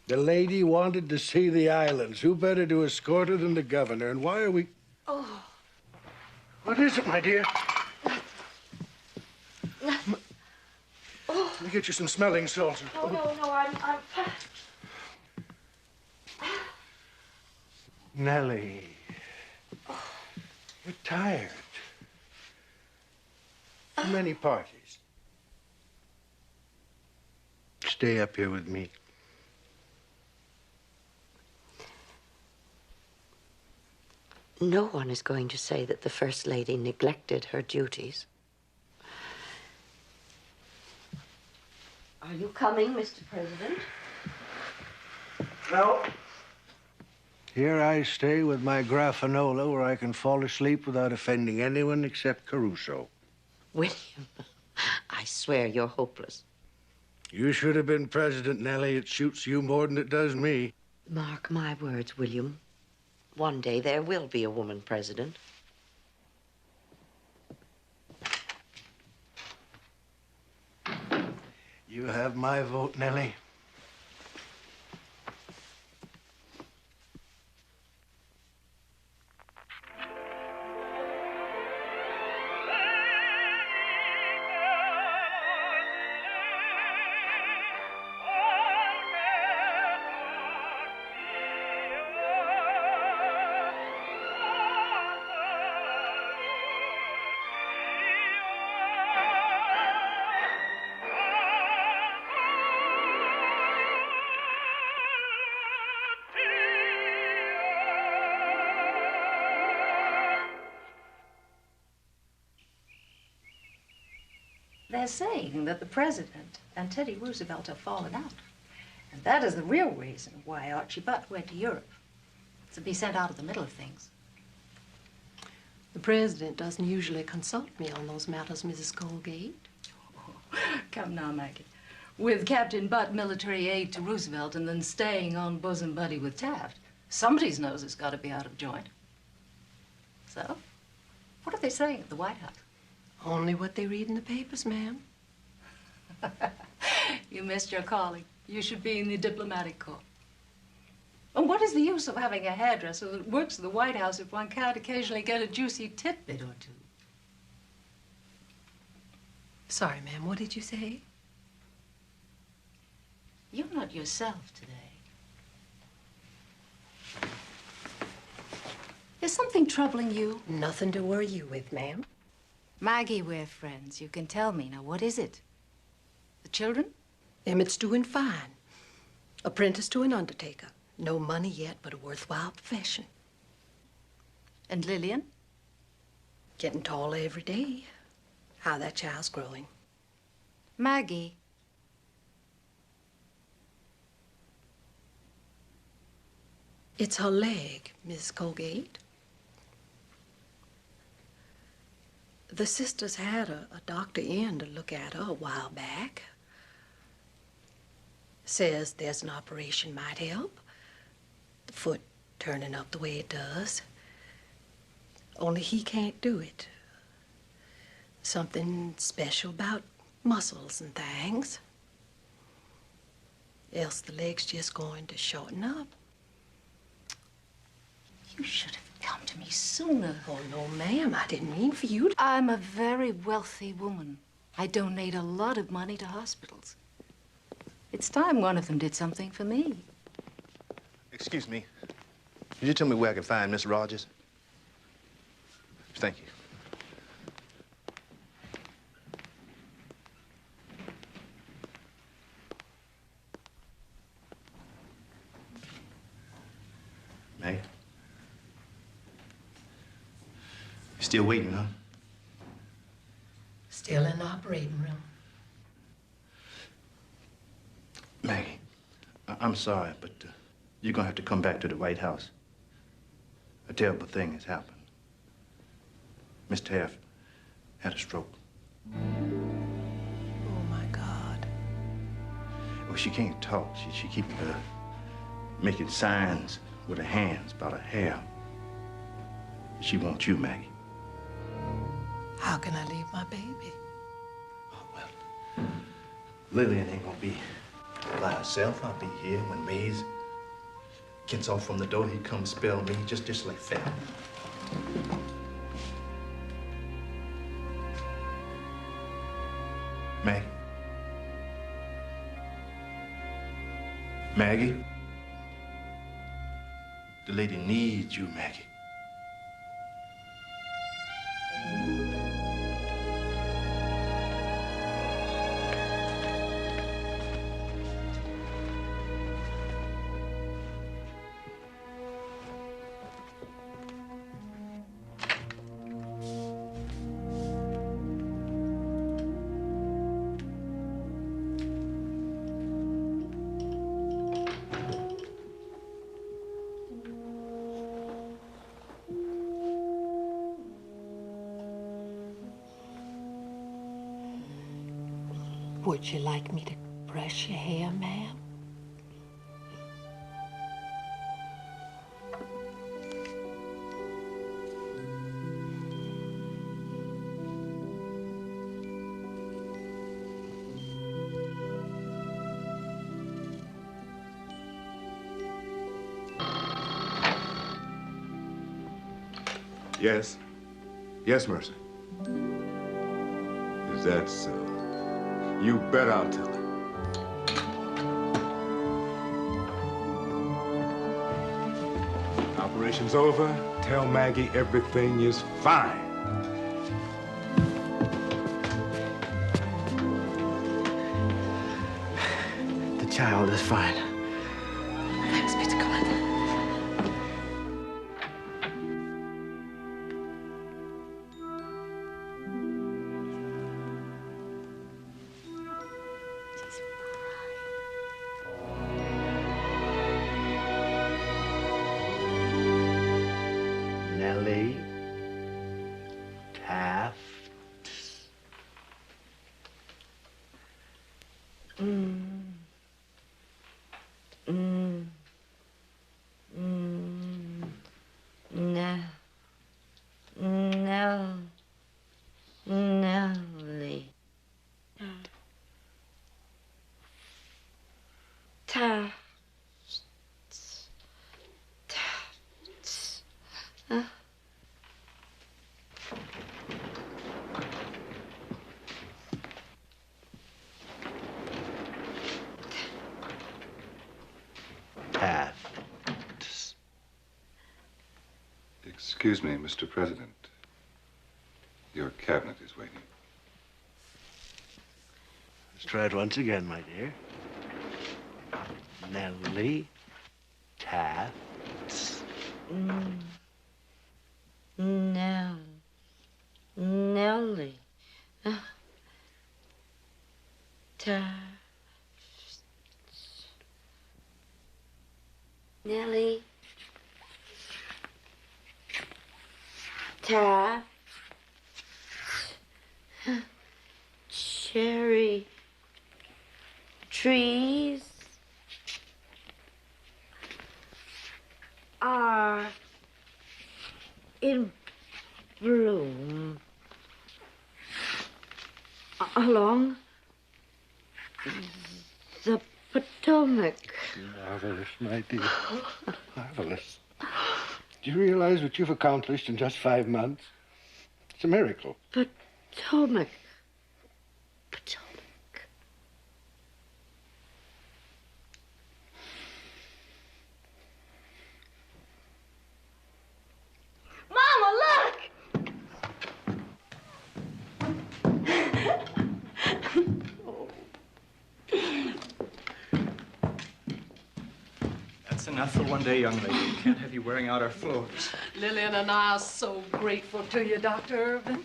The lady wanted to see the islands. Who better to escort her than the governor? And why are we... Oh. What is it, my dear? Oh. Let me get you some smelling salts. No, I'm... Nellie, you're tired. Too many parties. Stay up here with me. No one is going to say that the First Lady neglected her duties. Are you coming, Mr. President? No. Here I stay with my graffanola where I can fall asleep without offending anyone except Caruso. William, I swear you're hopeless. You should have been president, Nellie. It shoots you more than it does me. Mark my words, William. One day there will be a woman president. You have my vote, Nellie. They're saying that the president and Teddy Roosevelt have fallen out. And that is the real reason why Archie Butt went to Europe. To be sent out of the middle of things. The president doesn't usually consult me on those matters, Mrs. Colgate. Come now, Maggie. With Captain Butt military aid to Roosevelt and then staying on bosom buddy with Taft, somebody's nose has got to be out of joint. So, what are they saying at the White House? Only what they read in the papers, ma'am. You missed your calling. You should be in the diplomatic corps. And what is the use of having a hairdresser that works at the White House if one can't occasionally get a juicy tidbit or two? Sorry, ma'am, what did you say? You're not yourself today. Is something troubling you? Nothing to worry you with, ma'am. Maggie, we're friends. You can tell me. Now, what is it? The children? Emmett's doing fine. Apprentice to an undertaker. No money yet, but a worthwhile profession. And Lillian? Getting taller every day. How that child's growing. Maggie. It's her leg, Miss Colgate. The sisters had a doctor in to look at her a while back. Says there's an operation might help. The foot turning up the way it does. Only he can't do it. Something special about muscles and things. Else the leg's just going to shorten up. You should have come to me sooner. Oh, no, ma'am. I didn't mean for you to... I'm a very wealthy woman. I donate a lot of money to hospitals. It's time one of them did something for me. Excuse me. Could you tell me where I can find Miss Rogers? Thank you. Still waiting, huh? Still in the operating room. Maggie, I'm sorry, but you're gonna have to come back to the White House. A terrible thing has happened. Miss Taft had a stroke. Oh, my God. Well, she can't talk. She keep making signs with her hands about her hair. She wants you, Maggie. How can I leave my baby? Lillian ain't gonna be by herself. I'll be here when Mays gets off from the door. He comes spell me just like that. Maggie? Maggie? The lady needs you, Maggie. Would you like me to brush your hair, ma'am? Yes. Yes, Mercy. Is that so? You bet I'll tell her. Operation's over. Tell Maggie everything is fine. The child is fine. Thanks be to God. Nellie Taft. Nellie. Taft. Excuse me, Mr. President. Your cabinet is waiting. Let's try it once again, my dear. Nellie Taft. Nellie. Taft. Nellie. Taft. Cherry trees are in bloom along the Potomac. Marvelous, my dear. Marvelous. Do you realize what you've accomplished in just 5 months? It's a miracle. Potomac. Mama, look! That's enough for one day, young lady. We can't have you wearing out our floors. Lillian and I are so grateful to you, Dr. Irvin.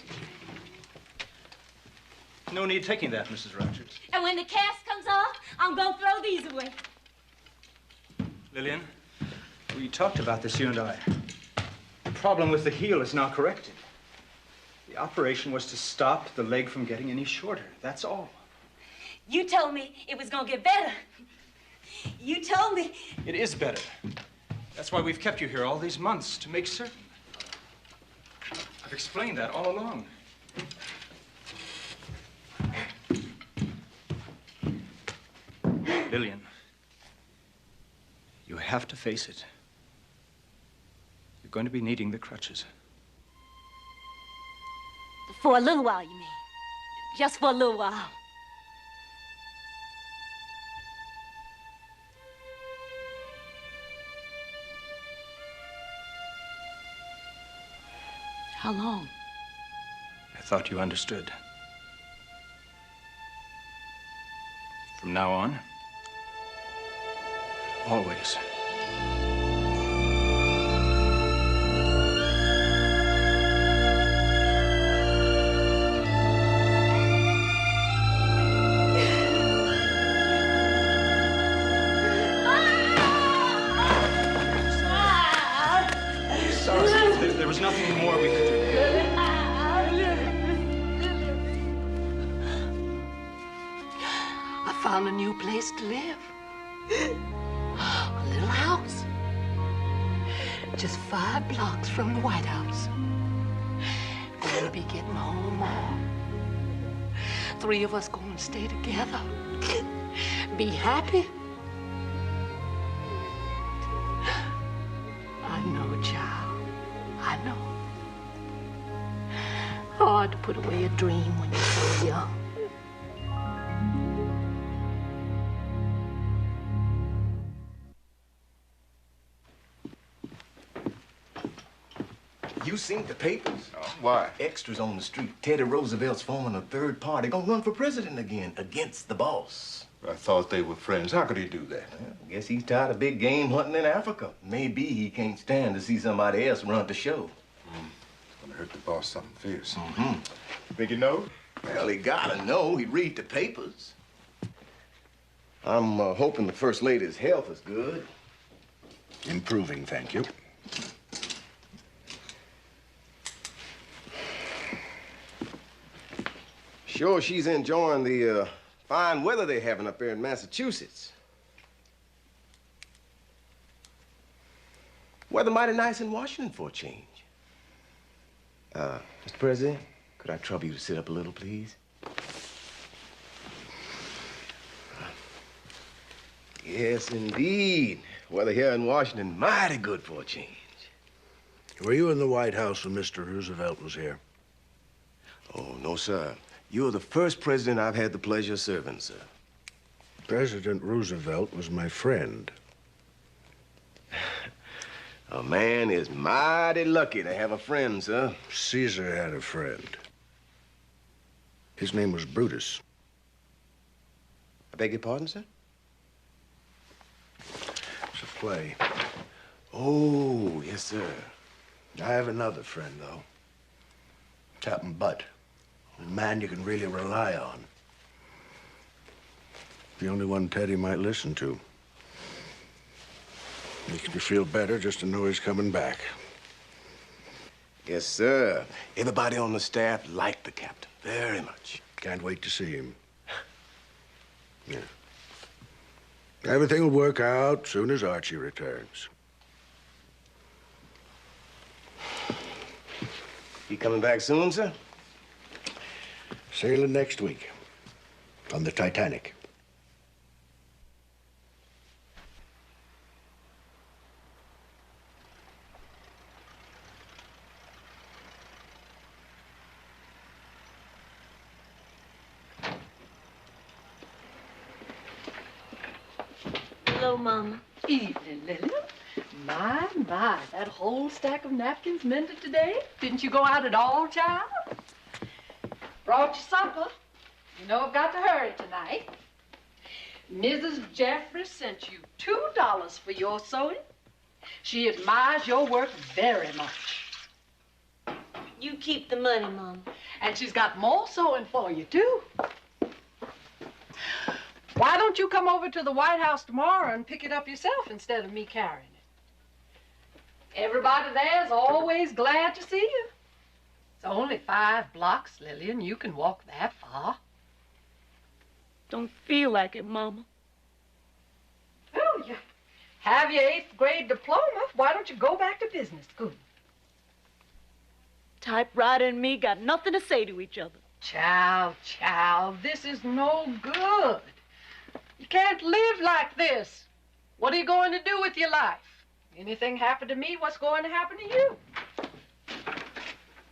No need taking that, Mrs. Rogers. And when the cast comes off, I'm gonna throw these away. Lillian, we talked about this, you and I. The problem with the heel is now corrected. The operation was to stop the leg from getting any shorter. That's all. You told me it was gonna get better. You told me. It is better. That's why we've kept you here all these months, to make certain. I've explained that all along. Lillian, you have to face it. You're going to be needing the crutches. For a little while, you mean? Just for a little while. How long? I thought you understood. From now on, always. Sorry, there was nothing more we could do. I found a new place to live. A little house. Just 5 blocks from the Whitehouse. We'll be getting home more. 3 of us gonna stay together. Be happy. I know, child. I know. Hard to put away a dream when you're so young. You seen the papers? Oh, why? Extras on the street. Teddy Roosevelt's forming a third party. Gonna run for president again against the boss. I thought they were friends. How could he do that? Well, I guess he's tired of big game hunting in Africa. Maybe he can't stand to see somebody else run the show. It's gonna hurt the boss something fierce. Mm-hmm. Think he knows? Well, he gotta know. He read the papers. I'm hoping the First Lady's health is good. Improving, thank you. Sure, she's enjoying the fine weather they're having up there in Massachusetts. Weather mighty nice in Washington for a change. Mr. President, could I trouble you to sit up a little, please? Yes, indeed. Weather here in Washington mighty good for a change. Were you in the White House when Mr. Roosevelt was here? Oh, no, sir. You're the first president I've had the pleasure of serving, sir. President Roosevelt was my friend. A man is mighty lucky to have a friend, sir. Caesar had a friend. His name was Brutus. I beg your pardon, sir? It's a play. Oh, yes, sir. I have another friend, though. Captain Butt. A man you can really rely on. The only one Teddy might listen to. Makes me feel better just to know he's coming back. Yes, sir. Everybody on the staff liked the captain very much. Can't wait to see him. Yeah. Everything will work out soon as Archie returns. He coming back soon, sir? Sailing next week on the Titanic. Hello, Mama. Evening, Lillian. My, that whole stack of napkins mended today? Didn't you go out at all, child? Brought you supper. You know I've got to hurry tonight. Mrs. Jeffrey sent you $2 for your sewing. She admires your work very much. You keep the money, Mama. And she's got more sewing for you, too. Why don't you come over to the White House tomorrow and pick it up yourself instead of me carrying it? Everybody there's always glad to see you. It's only 5 blocks, Lillian. You can walk that far. Don't feel like it, Mama. Oh, you have your 8th grade diploma. Why don't you go back to business school? Typewriter and me got nothing to say to each other. Child, this is no good. You can't live like this. What are you going to do with your life? Anything happen to me, what's going to happen to you?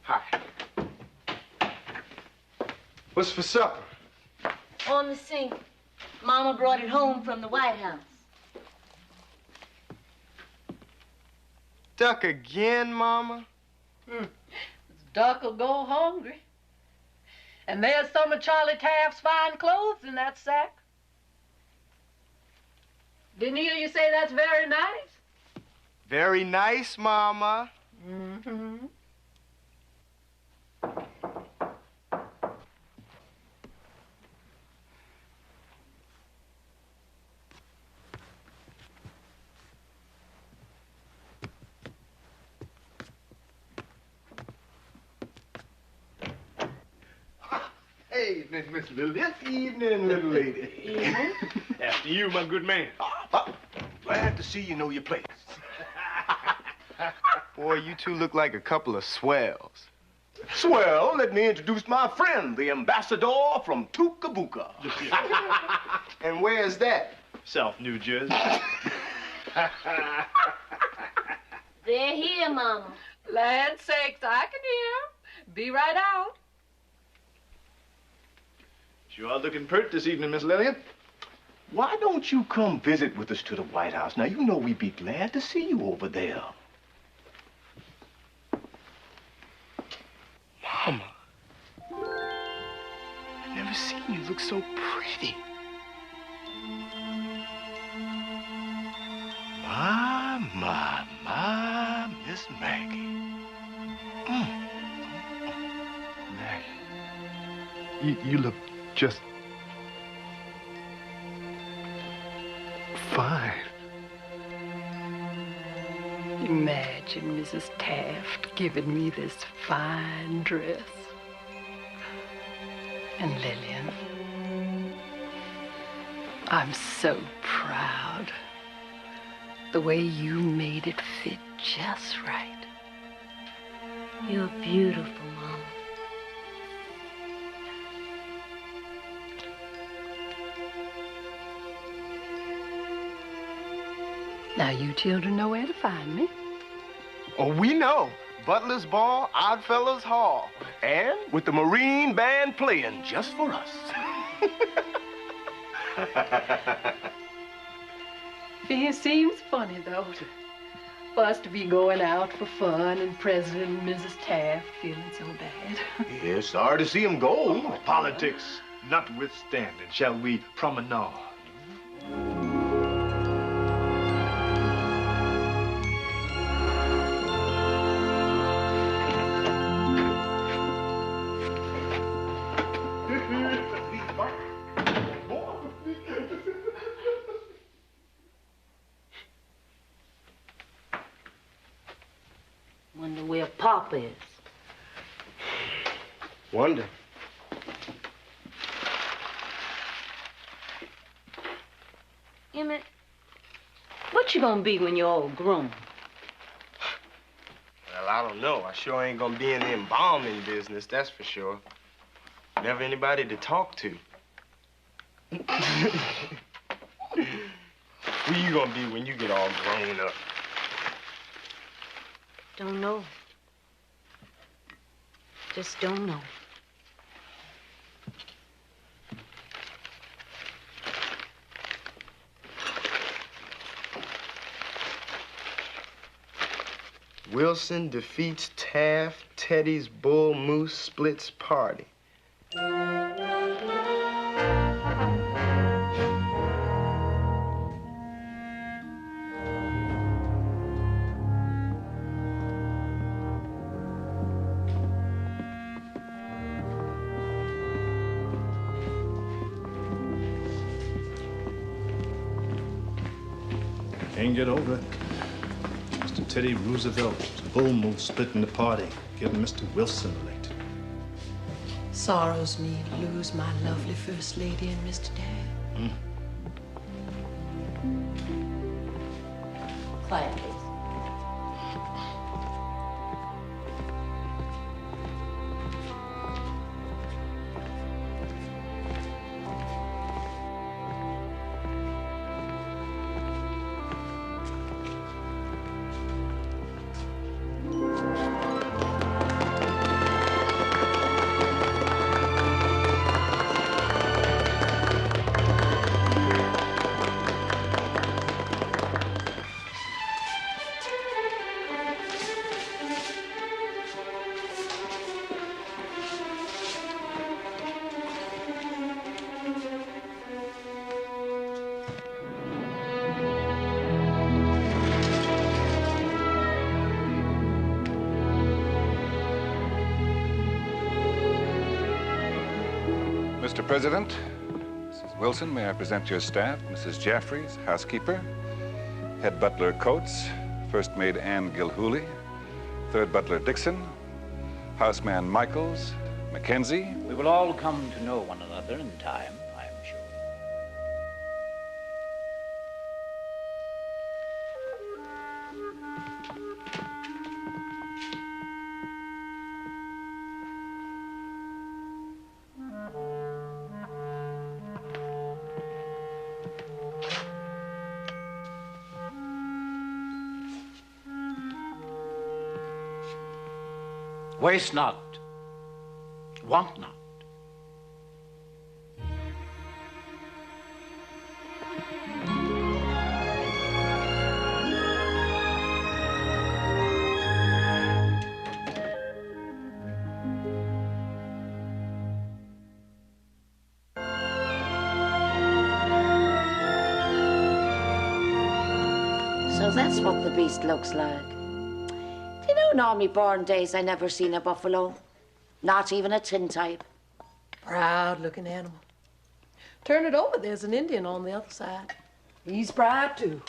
Hi. What's for supper? On the sink. Mama brought it home from the White House. Duck again, Mama? Duck'll go hungry. And there's some of Charlie Taft's fine clothes in that sack. Didn't hear you say that's very nice? Very nice, Mama. Mm-hmm. Hey, Miss Lillian. Evening, little lady. Evening. After you, my good man. Glad to see you know your place. Boy, you two look like a couple of swells. Swell, let me introduce my friend, the ambassador from Tukabuka. And where's that? South New Jersey. They're here, Mama. Land sakes, I can hear. Be right out. You are looking pert this evening, Miss Lillian. Why don't you come visit with us to the White House? Now, you know we'd be glad to see you over there. Mama. I've never seen you look so pretty. My, Miss Maggie. Maggie. You look just fine. Imagine Mrs. Taft giving me this fine dress. And Lillian, I'm so proud. The way you made it fit just right. You're beautiful, Mama. Now, you children know where to find me. Oh, we know. Butler's Ball, Oddfellows Hall. And with the Marine Band playing just for us. It seems funny, though, for us to be going out for fun and President and Mrs. Taft feeling so bad. Yeah, sorry to see him go. Politics notwithstanding, shall we promenade? Wonder where Papa is. Wonder. Emmett, what you gonna be when you're all grown? Well, I don't know. I sure ain't gonna be in the embalming business, that's for sure. Never anybody to talk to. Who you gonna be when you get all grown up? Don't know. Just don't know. Wilson defeats Taft, Teddy's Bull Moose splits party. Can't get over it. Mr. Teddy Roosevelt's bull move splitting the party, getting Mr. Wilson elected. Sorrows me to lose my lovely First Lady and Mr. Dad. Quiet, please. Mr. President, Mrs. Wilson, may I present your staff? Mrs. Jeffries, housekeeper, head butler Coates, first maid Ann Gilhooly, third butler Dixon, houseman Michaels, Mackenzie. We will all come to know one another in time, I am sure. Waste not, want not. So that's what the beast looks like. You know, in all me born days, I never seen a buffalo. Not even a tintype. Proud-looking animal. Turn it over, there's an Indian on the other side. He's proud, too.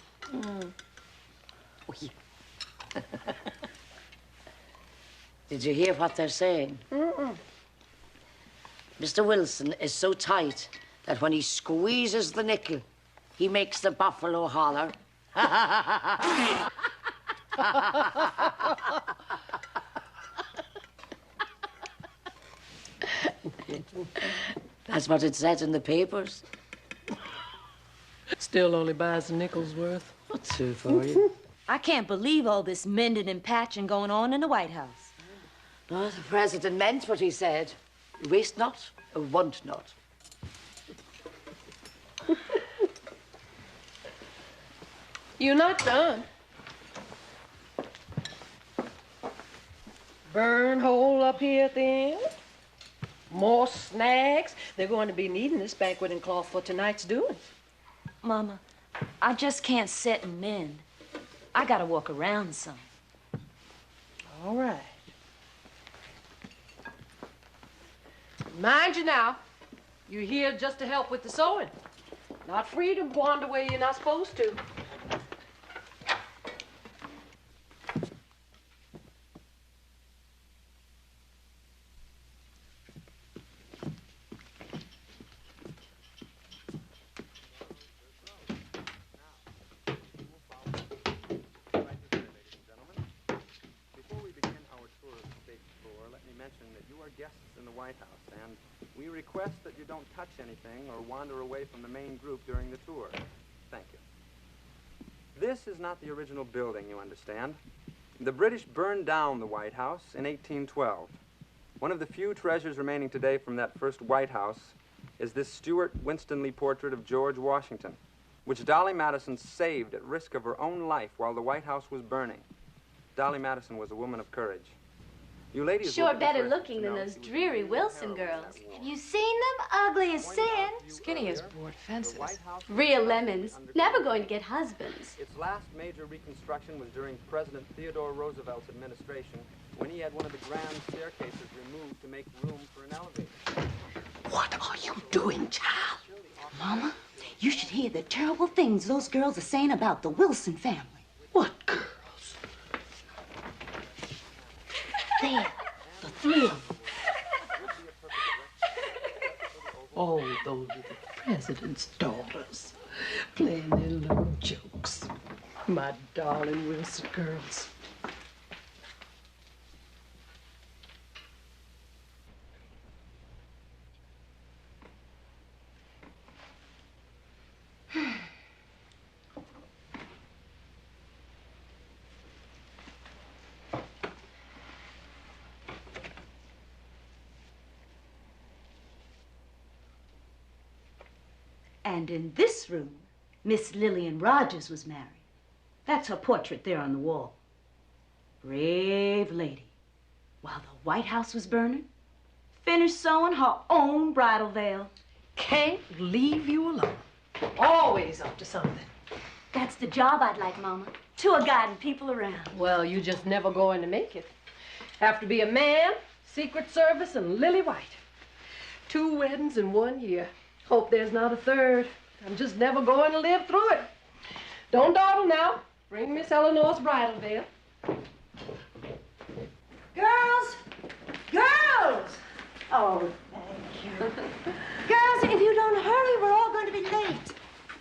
Did you hear what they're saying? Mr. Wilson is so tight that when he squeezes the nickel, he makes the buffalo holler. That's what it said in the papers. Still only buys a nickel's worth. What's two for you? I can't believe all this mending and patching going on in the White House. Oh, the president meant what he said. Waste not, want not. You're not done. Burn hole up here at the end. More snags. They're going to be needing this banqueting cloth for tonight's doings. Mama, I just can't sit and mend. I gotta walk around some. All right. Mind you now, you're here just to help with the sewing. Not free to wander where you're not supposed to. Whitehouse, and we request that you don't touch anything or wander away from the main group during the tour. Thank you. This is not the original building, you understand. The British burned down the White House in 1812. One of the few treasures remaining today from that first White House is this Stuart Winstanley portrait of George Washington, which Dolly Madison saved at risk of her own life while the White House was burning. Dolly Madison was a woman of courage. You ladies Sure better looking than those dreary Wilson girls. Have you seen them? Ugly as sin. Skinny as board fences. Real lemons. Never going to get husbands. Its last major reconstruction was during President Theodore Roosevelt's administration, when he had one of the grand staircases removed to make room for an elevator. What are you doing, child? Mama, you should hear the terrible things those girls are saying about the Wilson family. What girls? There, the three of them. Oh, those are the president's daughters, playing their little jokes. My darling Wilson girls. And in this room, Miss Lillian Rogers was married. That's her portrait there on the wall. Brave lady. While the Whitehouse was burning, finished sewing her own bridal veil. Can't leave you alone. Always up to something. That's the job I'd like, Mama. Tour guiding people around. Well, you just never going to make it. Have to be a man, Secret Service, and Lily White. 2 weddings in 1 year. Hope there's not a third. I'm just never going to live through it. Don't dawdle now. Bring Miss Eleanor's bridal veil. Girls! Girls! Oh, thank you. Girls, if you don't hurry, we're all going to be late.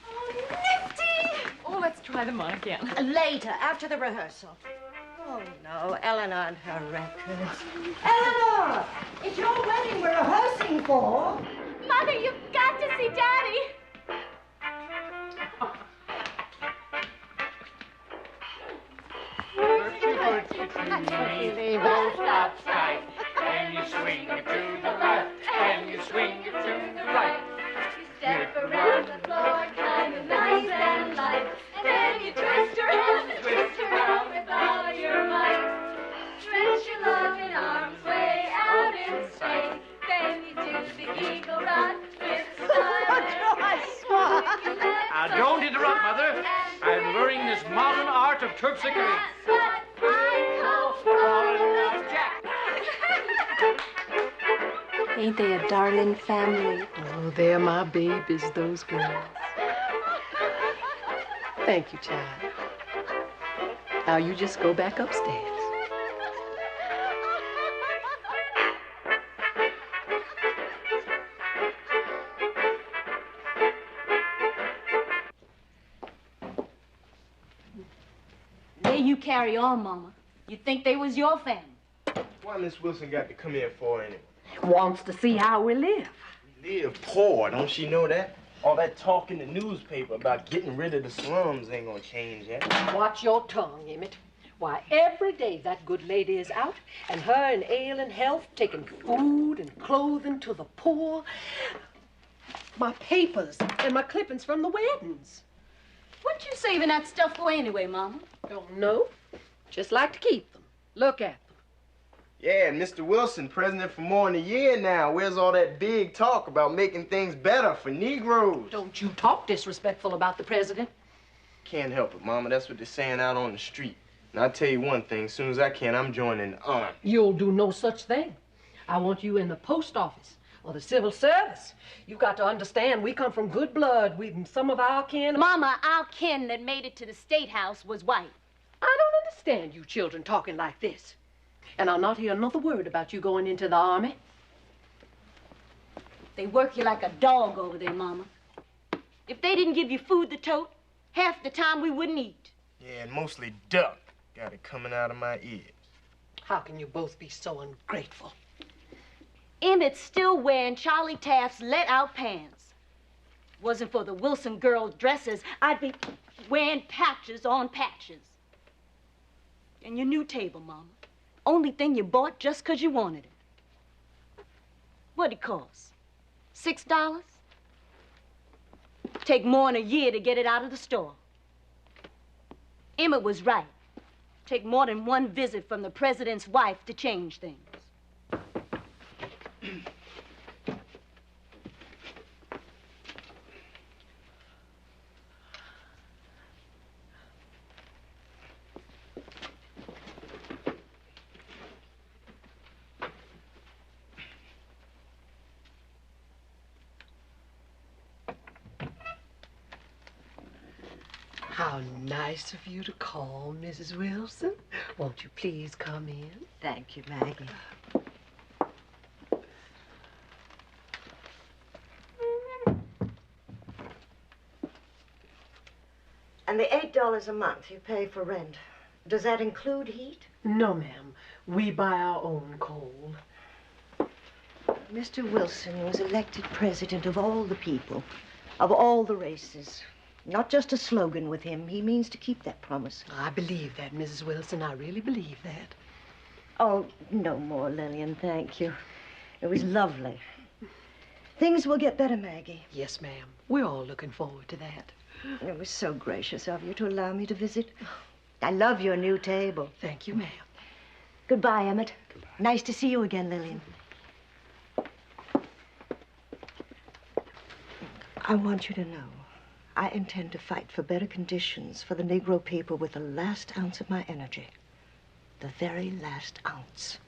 Oh, nifty! Oh, let's try them on again. Later, after the rehearsal. Oh, no, Eleanor and her records. Eleanor! It's your wedding we're rehearsing for. Mother, you've got to see Daddy. Won't stop tight, and you swing it to the left, and you swing it to the right. You step around the floor, kind of nice and light, and then you twist around and twist around with all your might. Stretch your loving arms way out in space, then you do the eagle run with Now, don't interrupt, Mother. I'm learning this modern art of terpsichore. Ain't they a darling family? Oh, they're my babies, those girls. Thank you, child. Now you just go back upstairs. There you carry on, Mama. You'd think they was your family. Why Miss Wilson got to come here for anyway? Wants to see how we live. We live poor, don't she know that? All that talk in the newspaper about getting rid of the slums ain't gonna change that. Watch your tongue, Emmett. Why, every day that good lady is out, and her in ailing health, taking food and clothing to the poor. My papers and my clippings from the weddings. What you saving that stuff for anyway, Mama? Don't know. Just like to keep them. Look at them. Yeah, and Mr. Wilson, president for more than a year now. Where's all that big talk about making things better for Negroes? Don't you talk disrespectful about the president. Can't help it, Mama. That's what they're saying out on the street. And I'll tell you one thing, as soon as I can, I'm joining the army. You'll do no such thing. I want you in the post office or the civil service. You've got to understand, we come from good blood. Some of our kin... Mama, our kin that made it to the State House was white. I don't understand you children talking like this. And I'll not hear another word about you going into the army. They work you like a dog over there, Mama. If they didn't give you food to tote, half the time we wouldn't eat. Yeah, and mostly duck. Got it coming out of my ears. How can you both be so ungrateful? Emmett's still wearing Charlie Taft's let-out pants. Wasn't for the Wilson girls' dresses, I'd be wearing patches on patches. And your new table, Mama. Only thing you bought just 'cause you wanted it. What'd it cost? $6? Take more than a year to get it out of the store. Emmett was right. Take more than one visit from the president's wife to change things. How nice of you to call, Mrs. Wilson. Won't you please come in? Thank you, Maggie. And the $8 a month you pay for rent, does that include heat? No, ma'am. We buy our own coal. Mr. Wilson was elected president of all the people, of all the races. Not just a slogan with him. He means to keep that promise. I believe that, Mrs. Wilson. I really believe that. Oh, no more, Lillian, thank you. It was lovely. Things will get better, Maggie. Yes, ma'am. We're all looking forward to that. It was so gracious of you to allow me to visit. I love your new table. Thank you, ma'am. Goodbye, Emmett. Goodbye. Nice to see you again, Lillian. I want you to know, I intend to fight for better conditions for the Negro people with the last ounce of my energy. The very last ounce.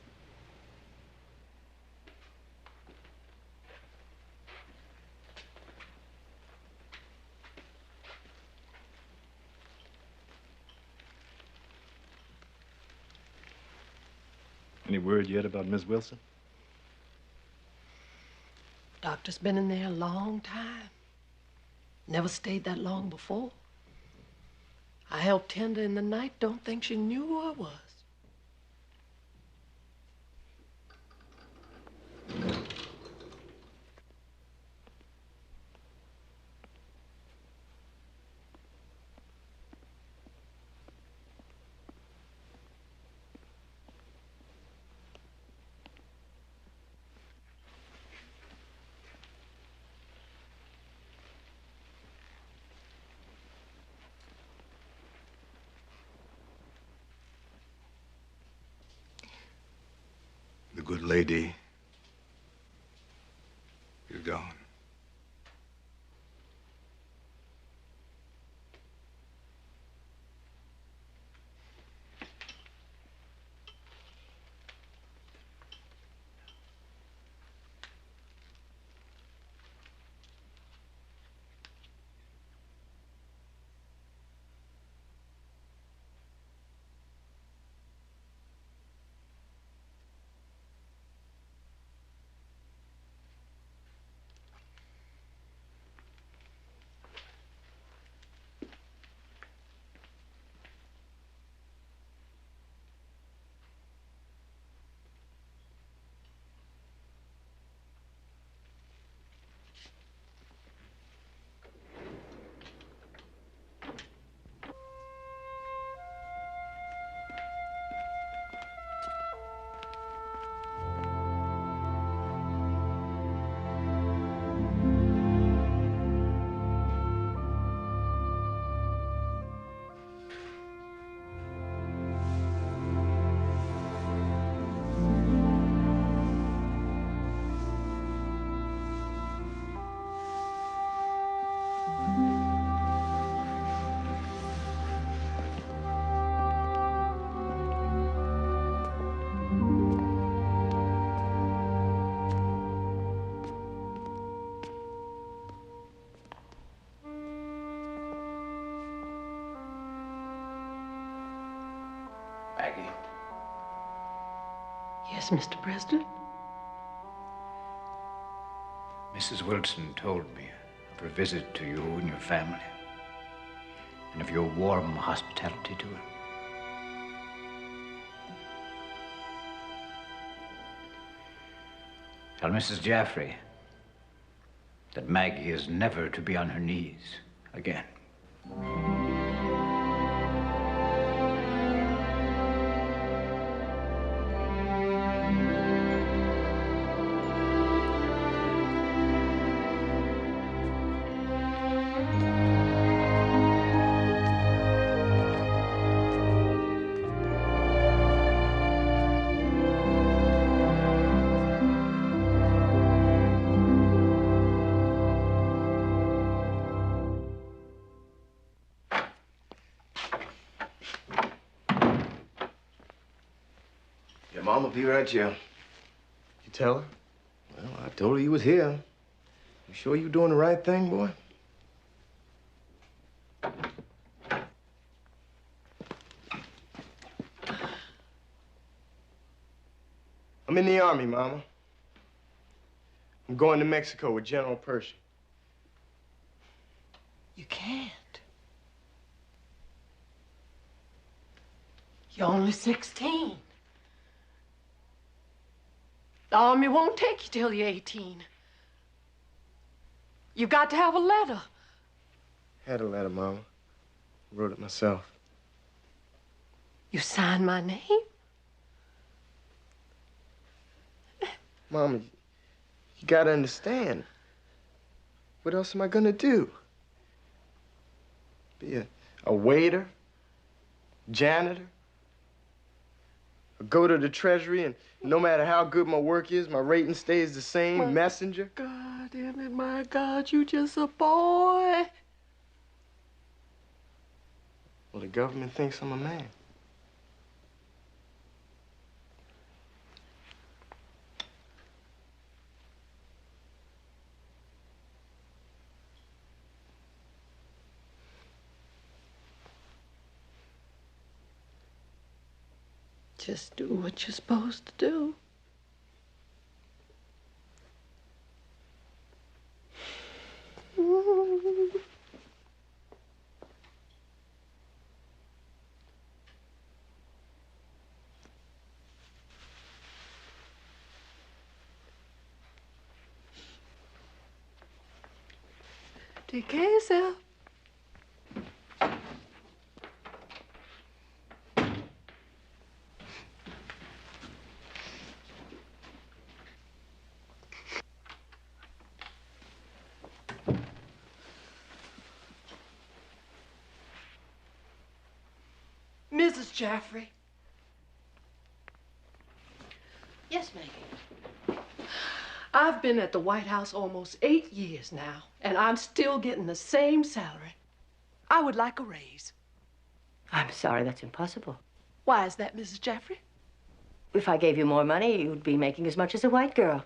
Any word yet about Miss Wilson? Doctor's been in there a long time. Never stayed that long before. I helped tend her in the night. Don't think she knew who I was. The good lady is gone. Maggie. Yes, Mr. President? Mrs. Wilson told me of her visit to you and your family, and of your warm hospitality to her. Tell Mrs. Jaffrey that Maggie is never to be on her knees again. Your mama be right here. You tell her? Well, I told her you was here. You sure you doing the right thing, boy? I'm in the Army, Mama. I'm going to Mexico with General Pershing. You can't. You're only 16. The Army won't take you till you're 18. You've got to have a letter. Had a letter, Mama. Wrote it myself. You signed my name? Mama, you gotta understand. What else am I gonna do? Be a waiter? Janitor? Or go to the Treasury and no matter how good my work is, my rating stays the same? Messenger? God damn it, my God, you just a boy. Well, the government thinks I'm a man. Just do what you're supposed to do. Take care of yourself. Mrs. Jaffrey. Yes, Maggie. I've been at the White House almost 8 years now, and I'm still getting the same salary. I would like a raise. I'm sorry, that's impossible. Why is that, Mrs. Jaffrey? If I gave you more money, you'd be making as much as a white girl.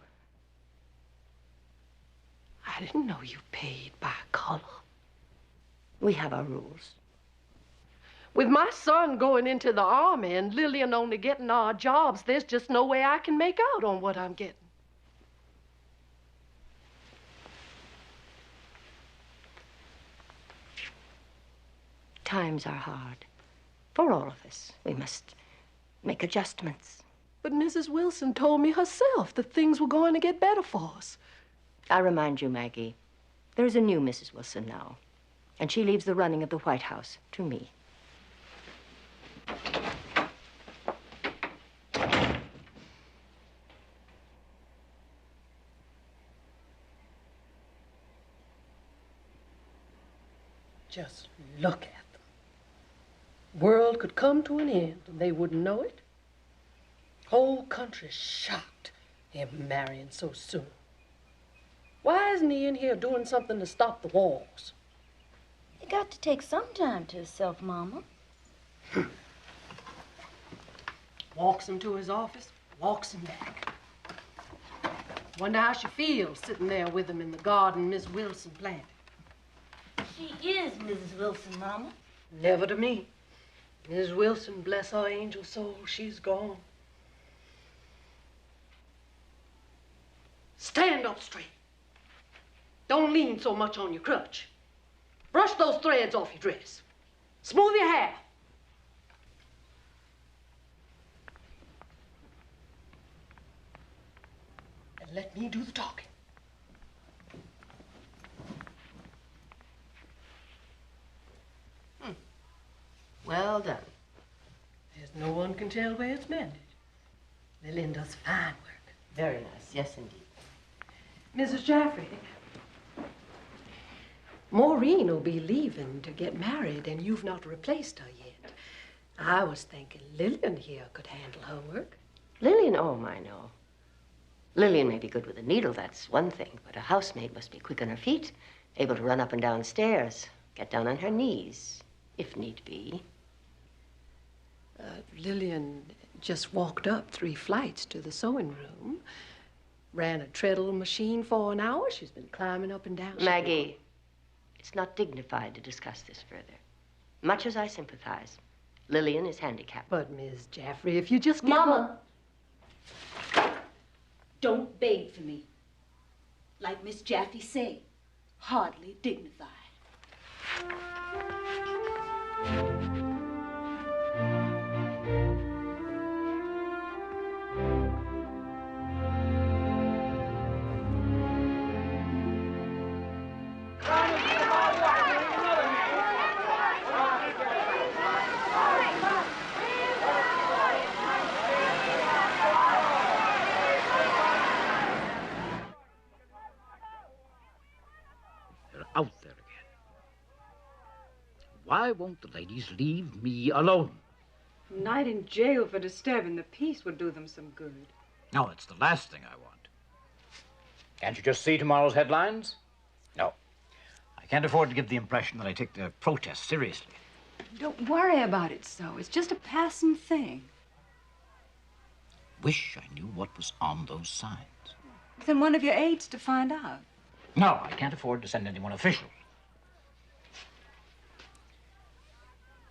I didn't know you paid by color. We have our rules. With my son going into the Army and Lillian only getting odd jobs, there's just no way I can make out on what I'm getting. Times are hard. For all of us. We must make adjustments. But Mrs. Wilson told me herself that things were going to get better for us. I remind you, Maggie, there's a new Mrs. Wilson now, and she leaves the running of the White House to me. Just look at them. World could come to an end and they wouldn't know it. Whole country shocked him marrying so soon. Why isn't he in here doing something to stop the wars? You got to take some time to yourself, Mama. Walks him to his office, walks him back. Wonder how she feels sitting there with him in the garden Miss Wilson planted. She is Mrs. Wilson, Mama. Never to me. Mrs. Wilson, bless her angel soul, she's gone. Stand up straight. Don't lean so much on your crutch. Brush those threads off your dress. Smooth your hair. And let me do the talking. Well done. There's no one can tell where it's mended. Lillian does fine work. Very nice, yes, indeed. Mrs. Jaffrey, Maureen will be leaving to get married, and you've not replaced her yet. I was thinking Lillian here could handle her work. Lillian, oh, I know. Lillian may be good with a needle, that's one thing, but a housemaid must be quick on her feet, able to run up and down stairs, get down on her knees, if need be. Lillian just walked up 3 flights to the sewing room, ran a treadle machine for an hour. She's been climbing up and down. Maggie, it's not dignified to discuss this further. Much as I sympathize, Lillian is handicapped. But, Miss Jaffrey, if you just give Mama. her... Don't beg for me. Like Miss Jaffe say, hardly dignified. Out there again. Why won't the ladies leave me alone? A night in jail for disturbing the peace would do them some good. No, it's the last thing I want. Can't you just see tomorrow's headlines? No. I can't afford to give the impression that I take their protest seriously. Don't worry about it so. It's just a passing thing. Wish I knew what was on those signs. Send one of your aides to find out. No, I can't afford to send anyone official.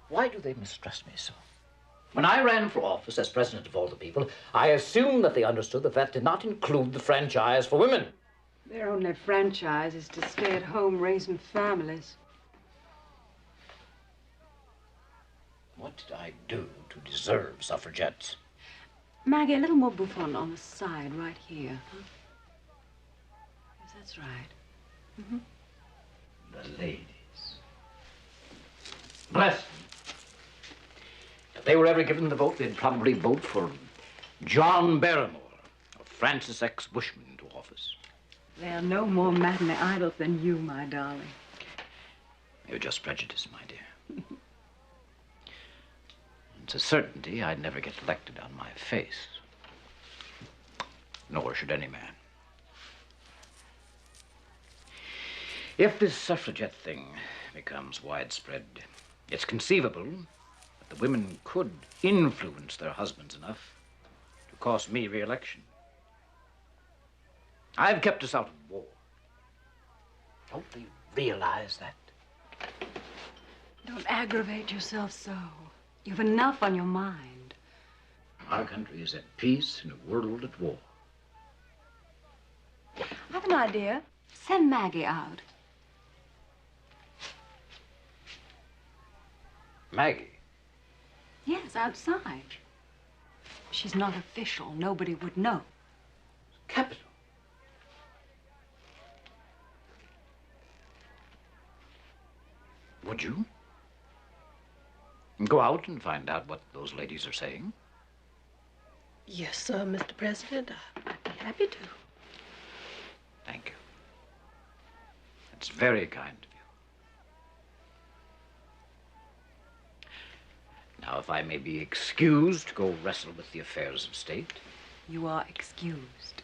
Why do they mistrust me so? When I ran for office as president of all the people, I assumed that they understood that that did not include the franchise for women. Their only franchise is to stay at home raising families. What did I do to deserve suffragettes? Maggie, a little more bouffant on the side, right here. Huh? Yes, that's right. Mm-hmm. The ladies. Bless them. If they were ever given the vote, they'd probably vote for John Barrymore or Francis X. Bushman into office. They're no more matinee idols than you, my darling. You're just prejudice, my dear. It's a certainty I'd never get elected on my face. Nor should any man. If this suffragette thing becomes widespread, it's conceivable that the women could influence their husbands enough to cost me re-election. I've kept us out of war. Don't they realize that? Don't aggravate yourself so. You've enough on your mind. Our country is at peace in a world at war. I have an idea. Send Maggie out. Maggie? Yes, outside. She's not official. Nobody would know. Capital. Would you? Go out and find out what those ladies are saying? Yes, sir, Mr. President. I'd be happy to. Thank you. That's very kind of you. Now, if I may be excused to go wrestle with the affairs of state. You are excused.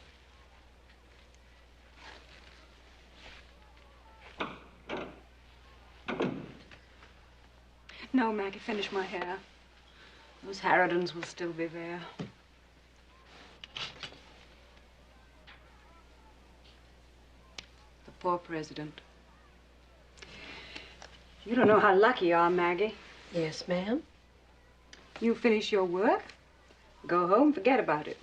No, Maggie, finish my hair. Those harridans will still be there. The poor president. You don't know how lucky you are, Maggie. Yes, ma'am. You finish your work, go home, forget about it.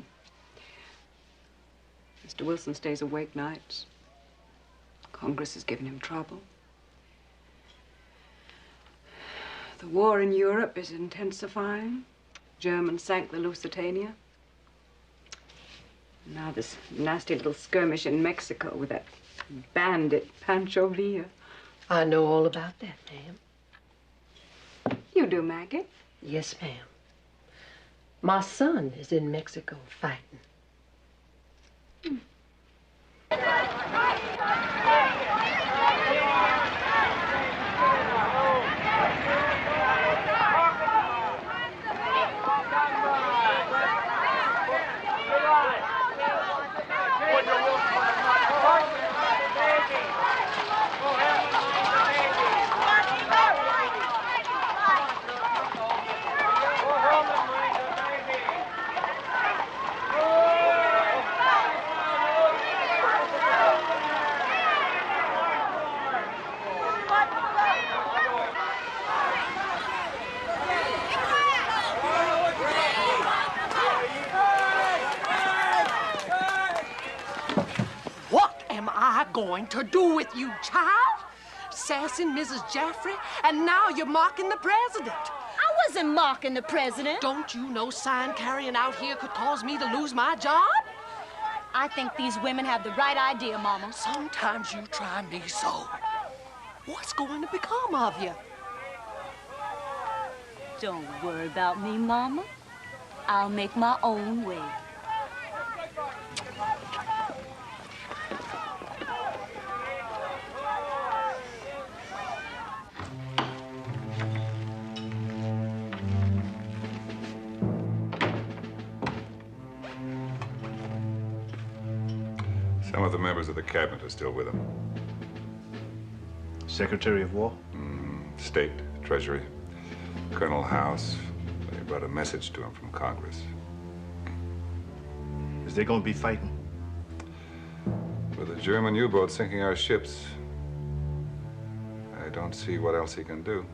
Mr. Wilson stays awake nights. Congress has given him trouble. The war in Europe is intensifying. Germans sank the Lusitania. Now this nasty little skirmish in Mexico with that bandit Pancho Villa. I know all about that, ma'am. You do, Maggie? Yes, ma'am. My son is in Mexico fighting. going to do with you, child? Sassing Mrs. Jaffrey, and now you're mocking the president. I wasn't mocking the president. Don't you know sign carrying out here could cause me to lose my job? I think these women have the right idea, Mama. Sometimes you try me so. What's going to become of you? Don't worry about me, Mama. I'll make my own way. Some of the members of the cabinet are still with him. Secretary of War? State, Treasury, Colonel House. They brought a message to him from Congress. Is they gonna be fighting? With a German U-boat sinking our ships, I don't see what else he can do.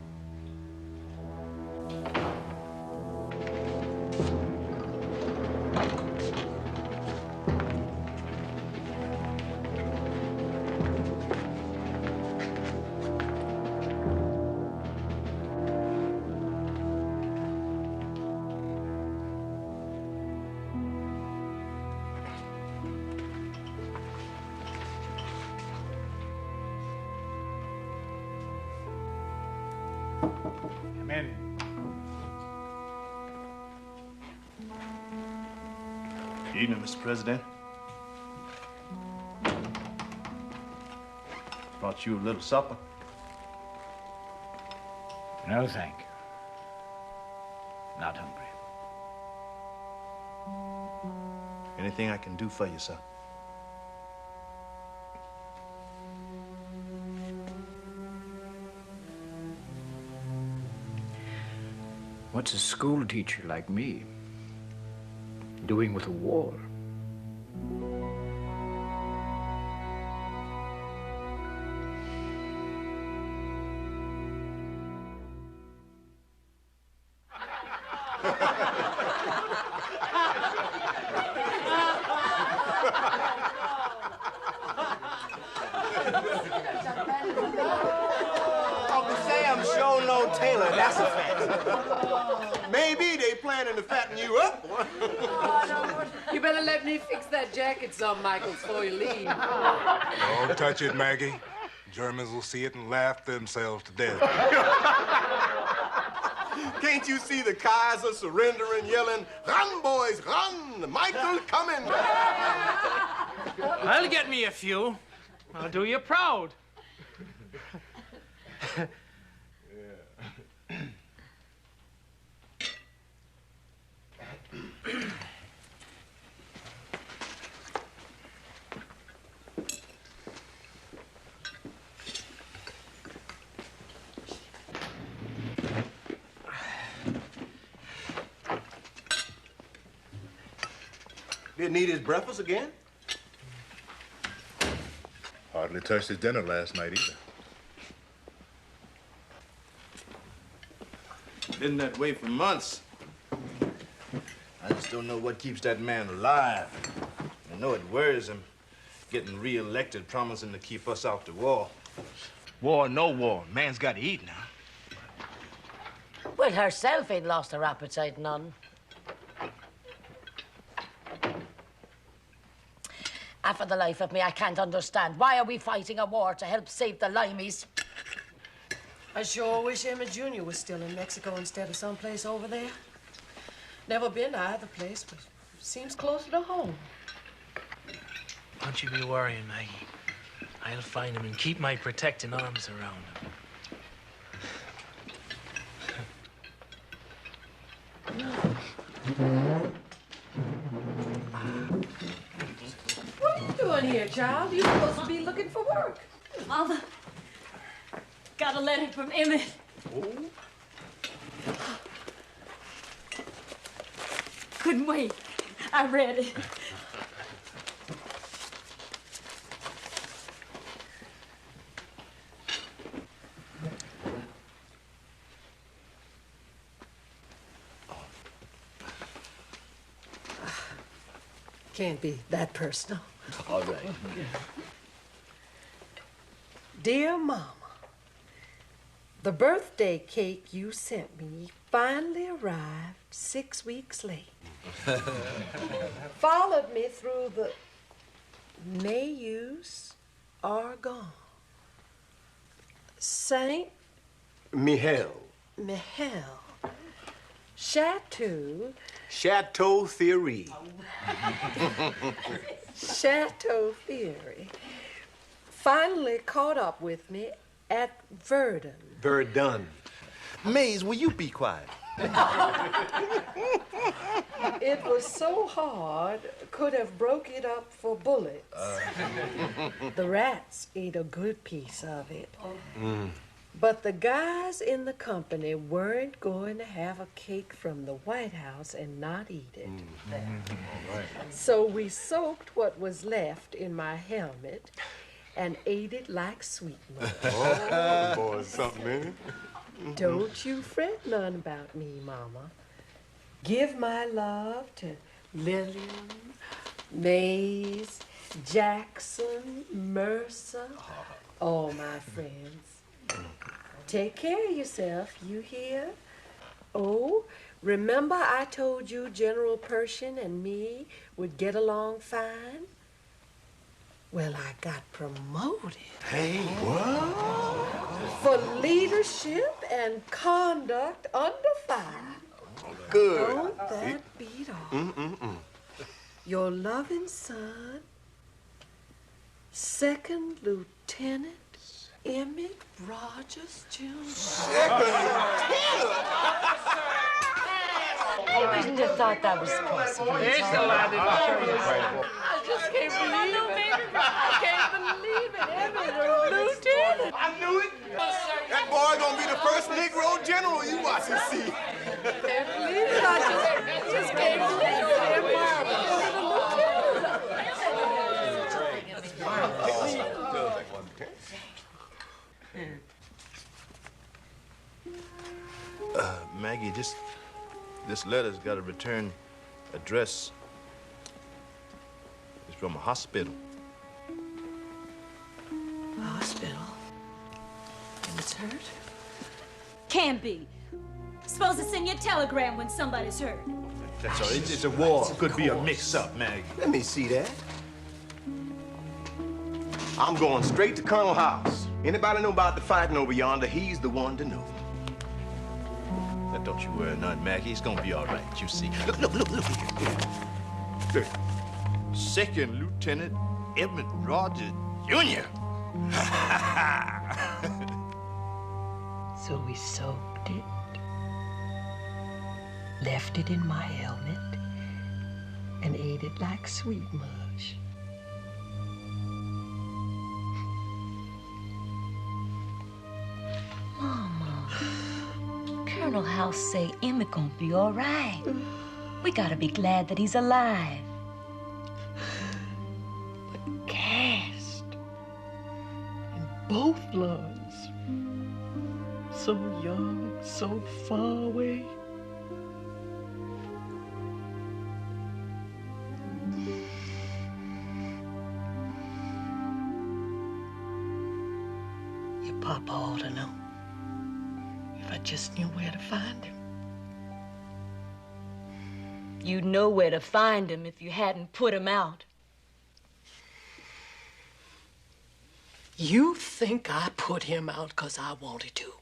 Come in. Good evening, Mr. President. Brought you a little supper. No, thank you. Not hungry. Anything I can do for you, sir? What's a school teacher like me doing with a war? Uncle Sam sure no Taylor, that's a fact. Maybe they planning to fatten you up. You better let me fix that jacket some, Michael, before you leave. Don't touch it, Maggie. Germans will see it and laugh themselves to death. Can't you see the Kaiser surrendering, yelling, "Run, boys, run! Michael coming!" I'll get me a few. I'll do you proud. Didn't eat his breakfast again? Hardly touched his dinner last night either. Been that way for months. I just don't know what keeps that man alive. I know it worries him, getting re-elected, promising to keep us out the war. War or no war, man's got to eat now. Well, herself ain't lost her appetite none. And for the life of me, I can't understand. Why are we fighting a war to help save the limeys? I sure wish Emmett Jr. was still in Mexico instead of someplace over there. Never been to either place, but seems closer to home. Don't you be worrying, Maggie. I'll find him and keep my protecting arms around him. What are you doing here, child? You're supposed to be looking for work. Mother, got a letter from Emmett. Couldn't wait. I read it. Can't be that personal. All right. Dear Mama, the birthday cake you sent me finally arrived 6 weeks late. Followed me through the Mayus are gone. Saint Michel. Chateau. Chateau Theory. Chateau Theory finally caught up with me at Verdun. Verdun. Maze, will you be quiet? It was so hard, could have broke it up for bullets. The rats ate a good piece of it. But the guys in the company weren't going to have a cake from the Whitehouse and not eat it. So we soaked what was left in my helmet and ate it like sweet milk. Oh, boy, something in it. Don't you fret none about me, Mama. Give my love to Lillian, Mays, Jackson, Mercer, all my friends. Take care of yourself, you hear? Oh, remember I told you General Pershing and me would get along fine? Well, I got promoted. Hey, what? For leadership and conduct under fire. Good. Don't that beat all? Your loving son, Second Lieutenant Emmett Rogers, Jr. I wouldn't have thought that was possible. There's a lot of I just can't believe it. I can't believe it. Emmett, Lieutenant. I knew it. That boy gonna be the first Negro general you watch and see. Can't believe it. I just can't believe Maggie, this letter's got a return address. It's from a hospital. A hospital? Emmett's hurt? Can't be. Suppose it's in your telegram when somebody's hurt. That's all. It's a war. Could be a mix-up, Maggie. Let me see that. I'm going straight to Colonel House. Anybody know about the fighting over yonder, he's the one to know. Now, don't you worry none, Maggie. It's gonna be all right. You see. Look here. Look. Second Lieutenant Emmett Rogers, Jr. So we soaked it, left it in my helmet, and ate it like sweet mush. Mama, Colonel House say Emmett gonna be all right. We gotta be glad that he's alive. But cast in both lungs. So young, so far away. Your papa ought to know. If I just knew where to find him. You'd know where to find him if you hadn't put him out. You think I put him out because I wanted to?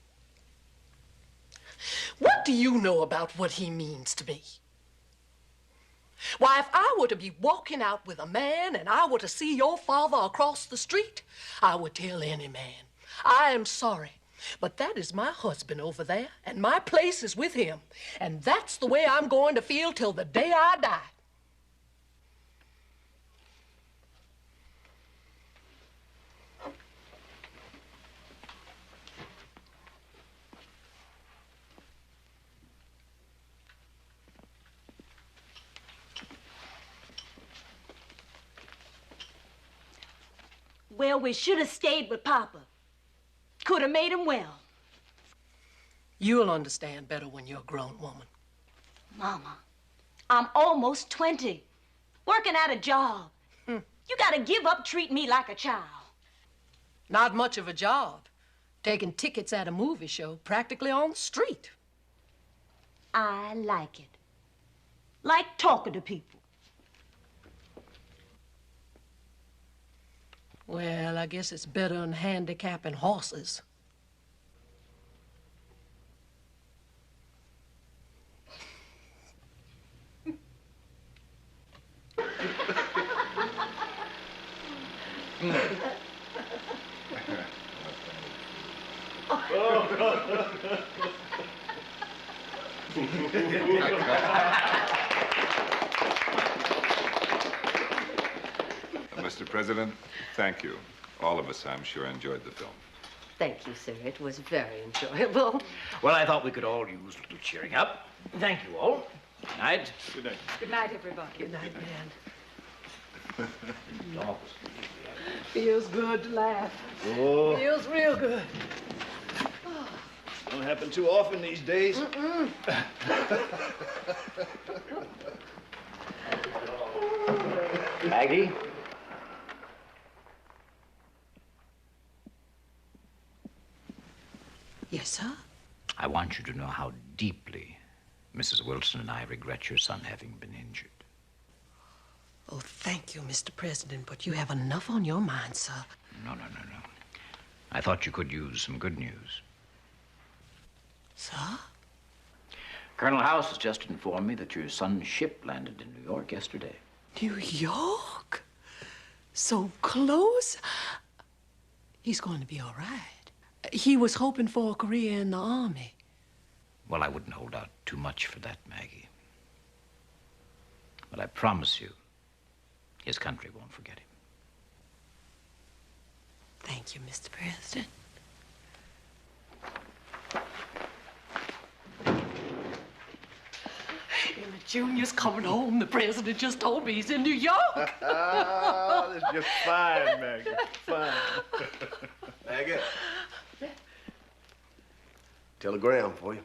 What do you know about what he means to me? Why, if I were to be walking out with a man and I were to see your father across the street, I would tell any man, I am sorry, but that is my husband over there, and my place is with him. And that's the way I'm going to feel till the day I die. Well, we should have stayed with Papa. Could have made him well. You'll understand better when you're a grown woman. Mama, I'm almost 20, working at a job. You gotta give up treating me like a child. Not much of a job. Taking tickets at a movie show practically on the street. I like it. Like talking to people. Well, I guess it's better than handicapping horses. Mr. President, thank you. All of us, I'm sure, enjoyed the film. Thank you, sir. It was very enjoyable. Well, I thought we could all use a little cheering up. Thank you all. Good night. Good night. Good night, everybody. Good night, man. Oh. Feels good to laugh. Oh. Feels real good. Don't happen too often these days. Maggie? Yes, sir? I want you to know how deeply Mrs. Wilson and I regret your son having been injured. Oh, thank you, Mr. President, but you have enough on your mind, sir. No. I thought you could use some good news. Sir? Colonel House has just informed me that your son's ship landed in New York yesterday. New York? So close? He's going to be all right. He was hoping for a career in the Army. Well, I wouldn't hold out too much for that, Maggie. But I promise you, his country won't forget him. Thank you, Mr. President. Emmett Jr.'s coming home. The president just told me he's in New York. That's just fine, Maggie. Fine. Maggie. Telegram for you.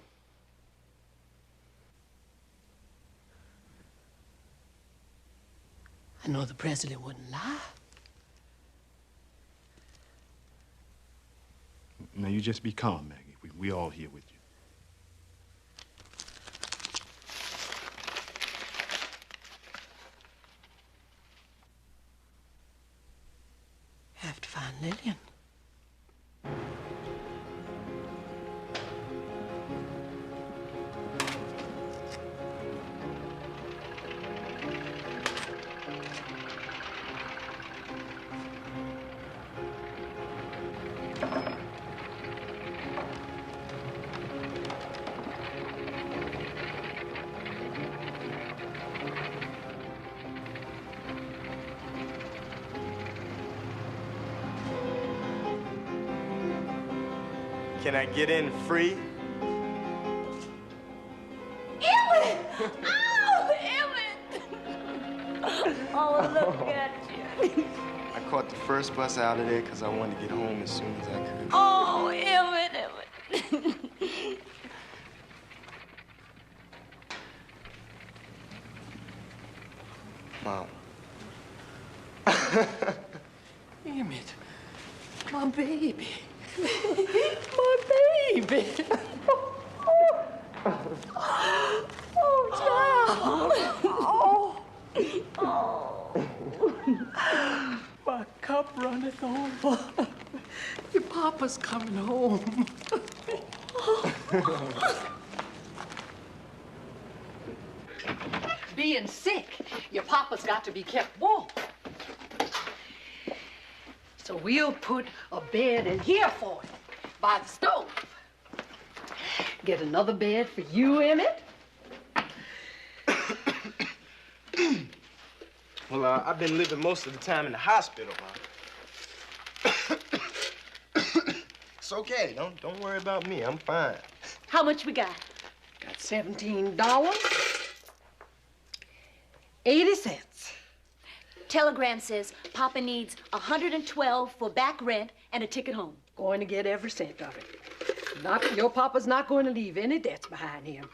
I know the president wouldn't lie. Now, you just be calm, Maggie. We all here with you. Have to find Lillian. Can I get in free? Emmett! Oh, Emmett! Oh, look at you. I caught the first bus out of there because I wanted to get home as soon as I could. Oh, Emmett. Mom. Emmett, my baby. My baby. Oh, child. Oh. My cup runneth over. Your papa's coming home. Being sick, your papa's got to be kept warm. So we'll put a bed in here for him, by the stove. Get another bed for you, Emmett. Well, I've been living most of the time in the hospital, Mom. It's okay. Don't worry about me. I'm fine. How much we got? Got $17.80. Telegram says Papa needs $112 for back rent and a ticket home. Going to get every cent of it. Your papa's not going to leave any debts behind him.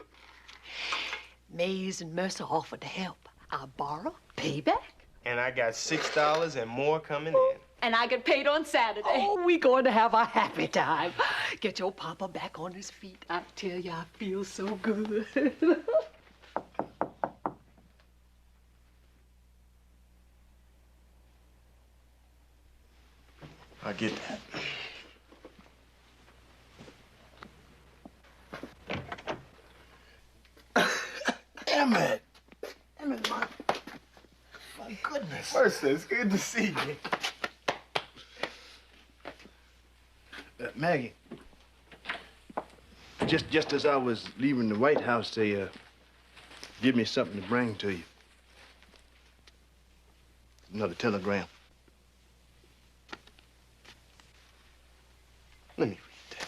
Mays and Mercer offered to help. I'll borrow, pay back. And I got $6 and more coming in. And I get paid on Saturday. Oh, we going to have a happy time. Get your papa back on his feet. I tell you, I feel so good. I get that. Emmett! Emmett, my goodness. Mercy, it's good to see you. Maggie, just as I was leaving the White House, they give me something to bring to you. Another telegram. Let me read that.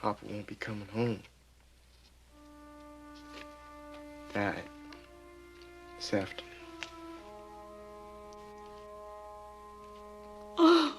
Papa won't be coming home. Died this afternoon. Oh.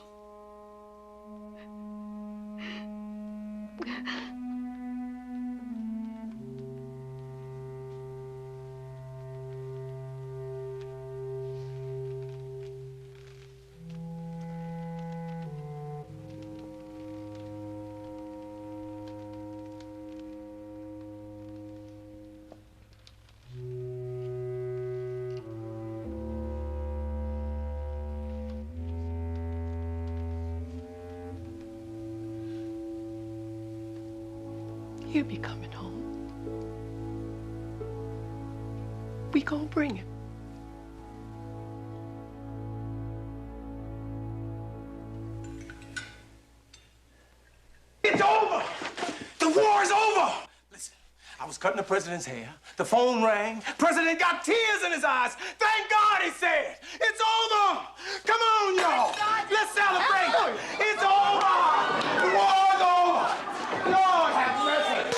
He'll be coming home. We gonna bring him. It's over! The war is over! Listen, I was cutting the president's hair. The phone rang. President got tears in his eyes. Thank God, he said. It's over! Come on, y'all! Let's celebrate! It's over! The war's over! Lord have mercy!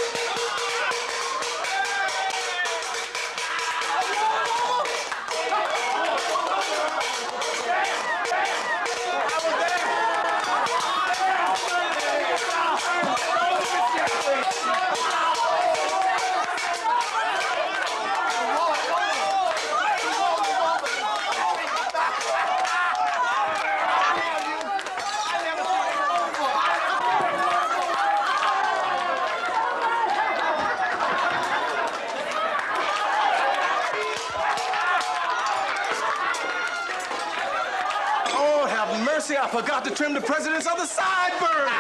Oh, have mercy, I forgot to trim the president's other sideburns.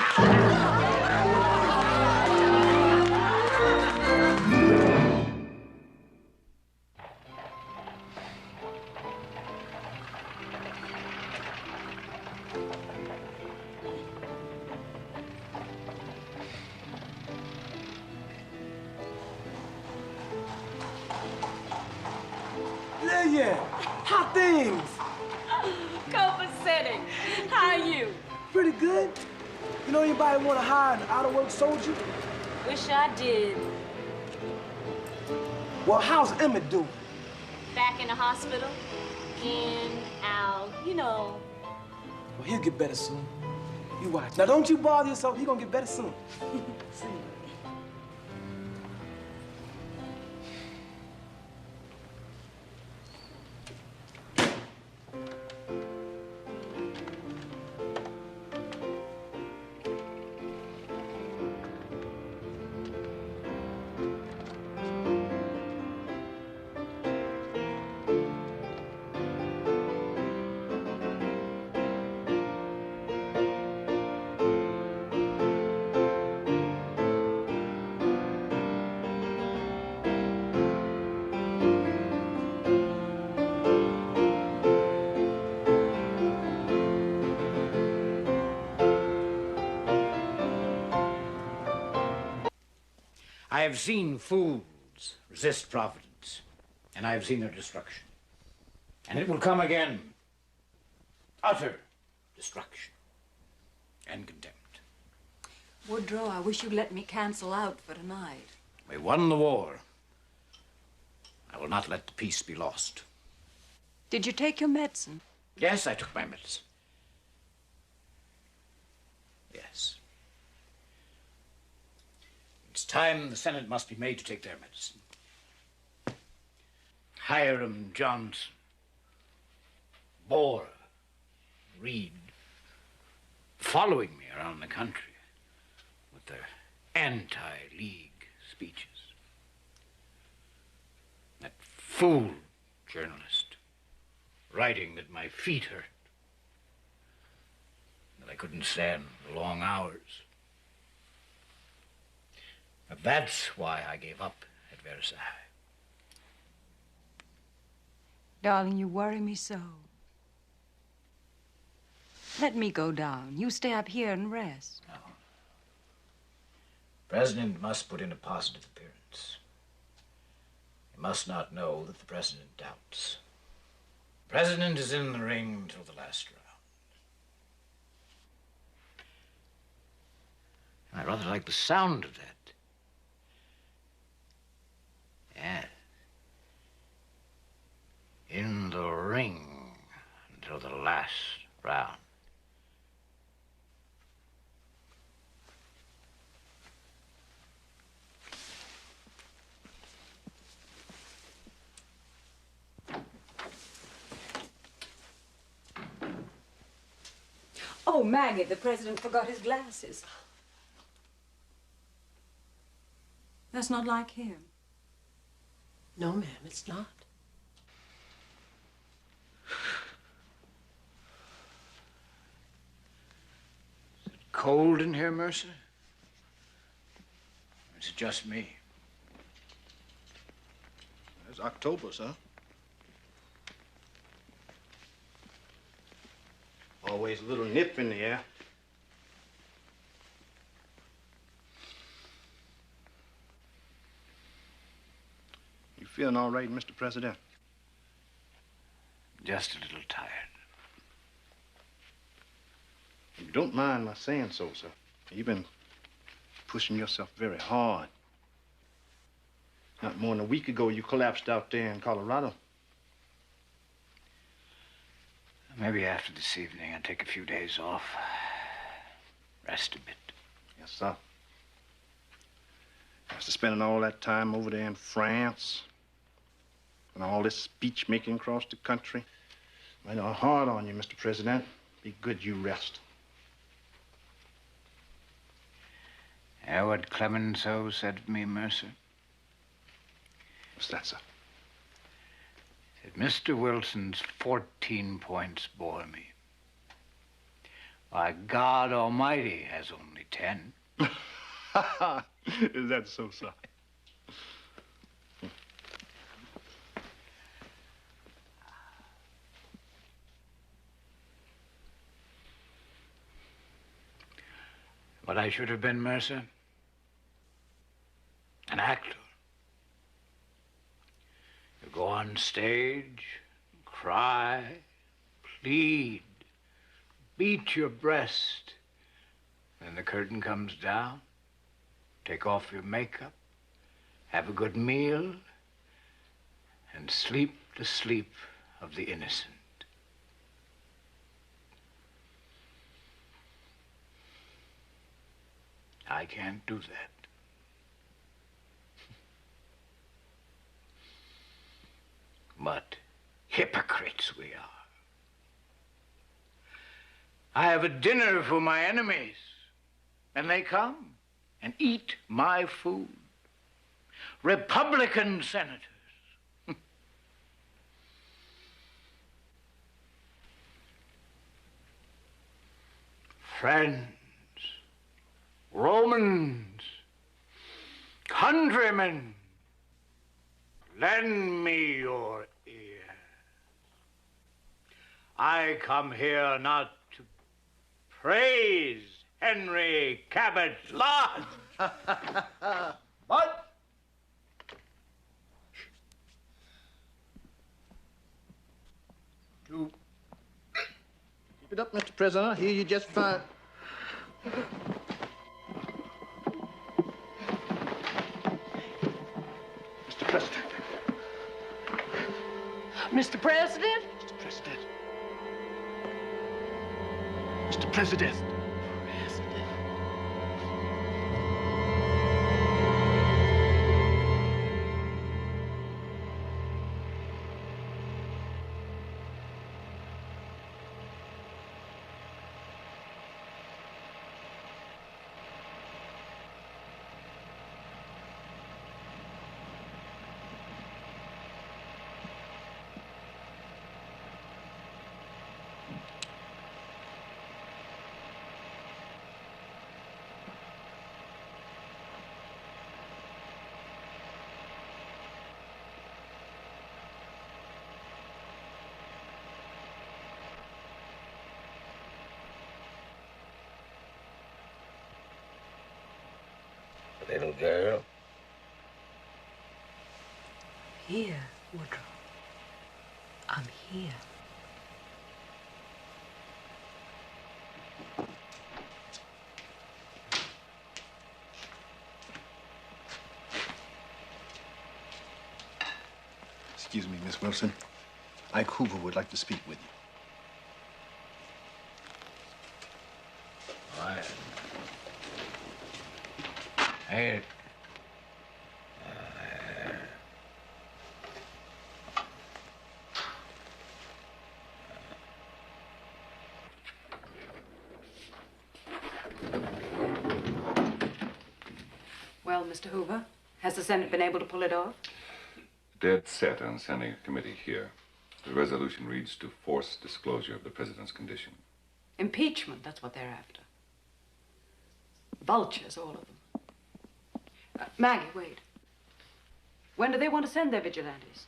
Olivia, how things? Copacetic. How are you? Pretty good. You know anybody want to hire an out-of-work soldier? Wish I did. Well, how's Emmett doing? Back in the hospital. In, out, you know. Well, he'll get better soon. You watch. Now, don't you bother yourself. He's gonna get better soon. See you. I have seen fools resist providence, and I have seen their destruction. And it will come again. Utter destruction and contempt. Woodrow, I wish you'd let me cancel out for tonight. We won the war. I will not let the peace be lost. Did you take your medicine? Yes, I took my medicine. Yes. It's time the Senate must be made to take their medicine. Hiram Johnson, Borer, Reed, following me around the country with their anti-League speeches. That fool journalist writing that my feet hurt, that I couldn't stand the long hours. But that's why I gave up at Versailles. Darling, you worry me so. Let me go down. You stay up here and rest. No. The President must put in a positive appearance. He must not know that the President doubts. The President is in the ring until the last round. I rather like the sound of that. Yes. In the ring until the last round. Oh, Maggie, the president forgot his glasses. That's not like him. No, ma'am, it's not. Is it cold in here, Mercer? Or is it just me? It's October, sir. Always a little nip in the air. You feeling all right, Mr. President? Just a little tired. You don't mind my saying so, sir. You've been pushing yourself very hard. Not more than a week ago, you collapsed out there in Colorado. Maybe after this evening, I'll take a few days off. Rest a bit. Yes, sir. After spending all that time over there in France and all this speech making across the country, made it hard on you, Mr. President. Be good you rest. Hear what Clemenceau said of me, Mercer? What's that, sir? Said Mr. Wilson's 14 points bore me. Why, God Almighty has only 10. Is that so, sir? What I should have been, Mercer? An actor. You go on stage, cry, plead, beat your breast. Then the curtain comes down, take off your makeup, have a good meal, and sleep the sleep of the innocent. I can't do that. But hypocrites we are. I have a dinner for my enemies, and they come and eat my food. Republican senators. Friends, Romans, countrymen, lend me your ear. I come here not to praise Henry Cabot's lot, but to keep it up, Mr. President. I hear you just fine. Mr. President? President. Little girl. Here, Woodrow. I'm here. Excuse me, Miss Wilson. Ike Hoover would like to speak with you. All right. Hey. Well, Mr. Hoover, has the Senate been able to pull it off? Dead set on sending a committee here. The resolution reads to force disclosure of the president's condition. Impeachment, that's what they're after. Vultures, all of them. Maggie, wait. When do they want to send their vigilantes?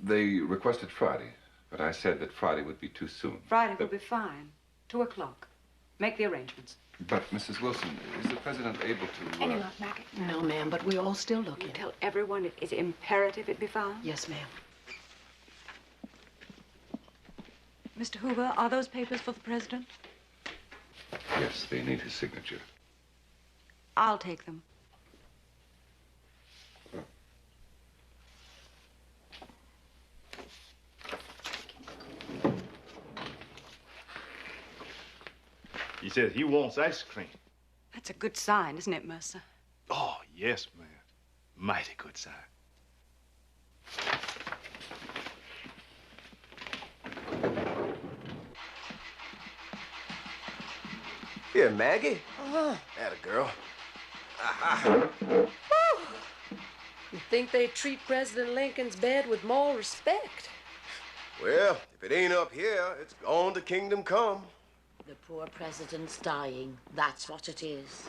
They requested Friday, but I said that Friday would be too soon. Friday will be fine. 2 o'clock. Make the arrangements. But, Mrs. Wilson, is the president able to... Any luck, Maggie? No, ma'am, but we're all still looking. You tell everyone it is imperative it be found? Yes, ma'am. Mr. Hoover, are those papers for the president? Yes, they need his signature. I'll take them. He says he wants ice cream. That's a good sign, isn't it, Mercer? Oh, yes, ma'am. Mighty good sign. Here, Maggie. Uh-huh. Atta girl. You think they treat President Lincoln's bed with more respect? Well, if it ain't up here, it's gone to kingdom come. The poor president's dying. That's what it is.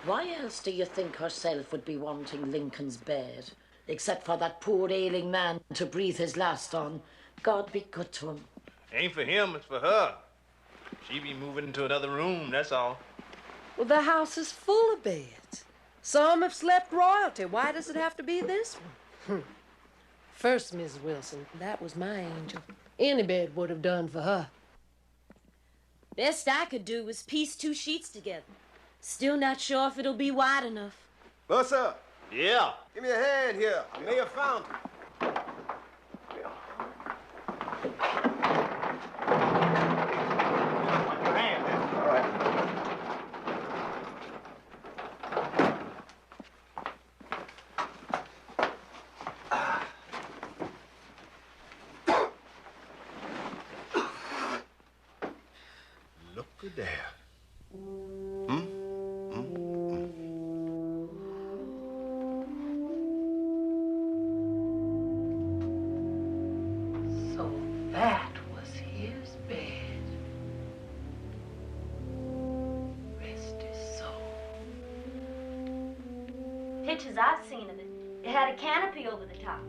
Why else do you think herself would be wanting Lincoln's bed? Except for that poor ailing man to breathe his last on. God be good to him. Ain't for him, it's for her. She be moving into another room, that's all. Well, the house is full of beds. Some have slept royalty. Why does it have to be this one? First, Miss Wilson, that was my angel. Any bed would have done for her. Best I could do was piece 2 sheets together. Still not sure if it'll be wide enough. What's up? Yeah. Give me a hand here. I may have found it. All right. Look at there. So that was his bed. Rest his soul. Pictures I've seen of it. It had a canopy over the top.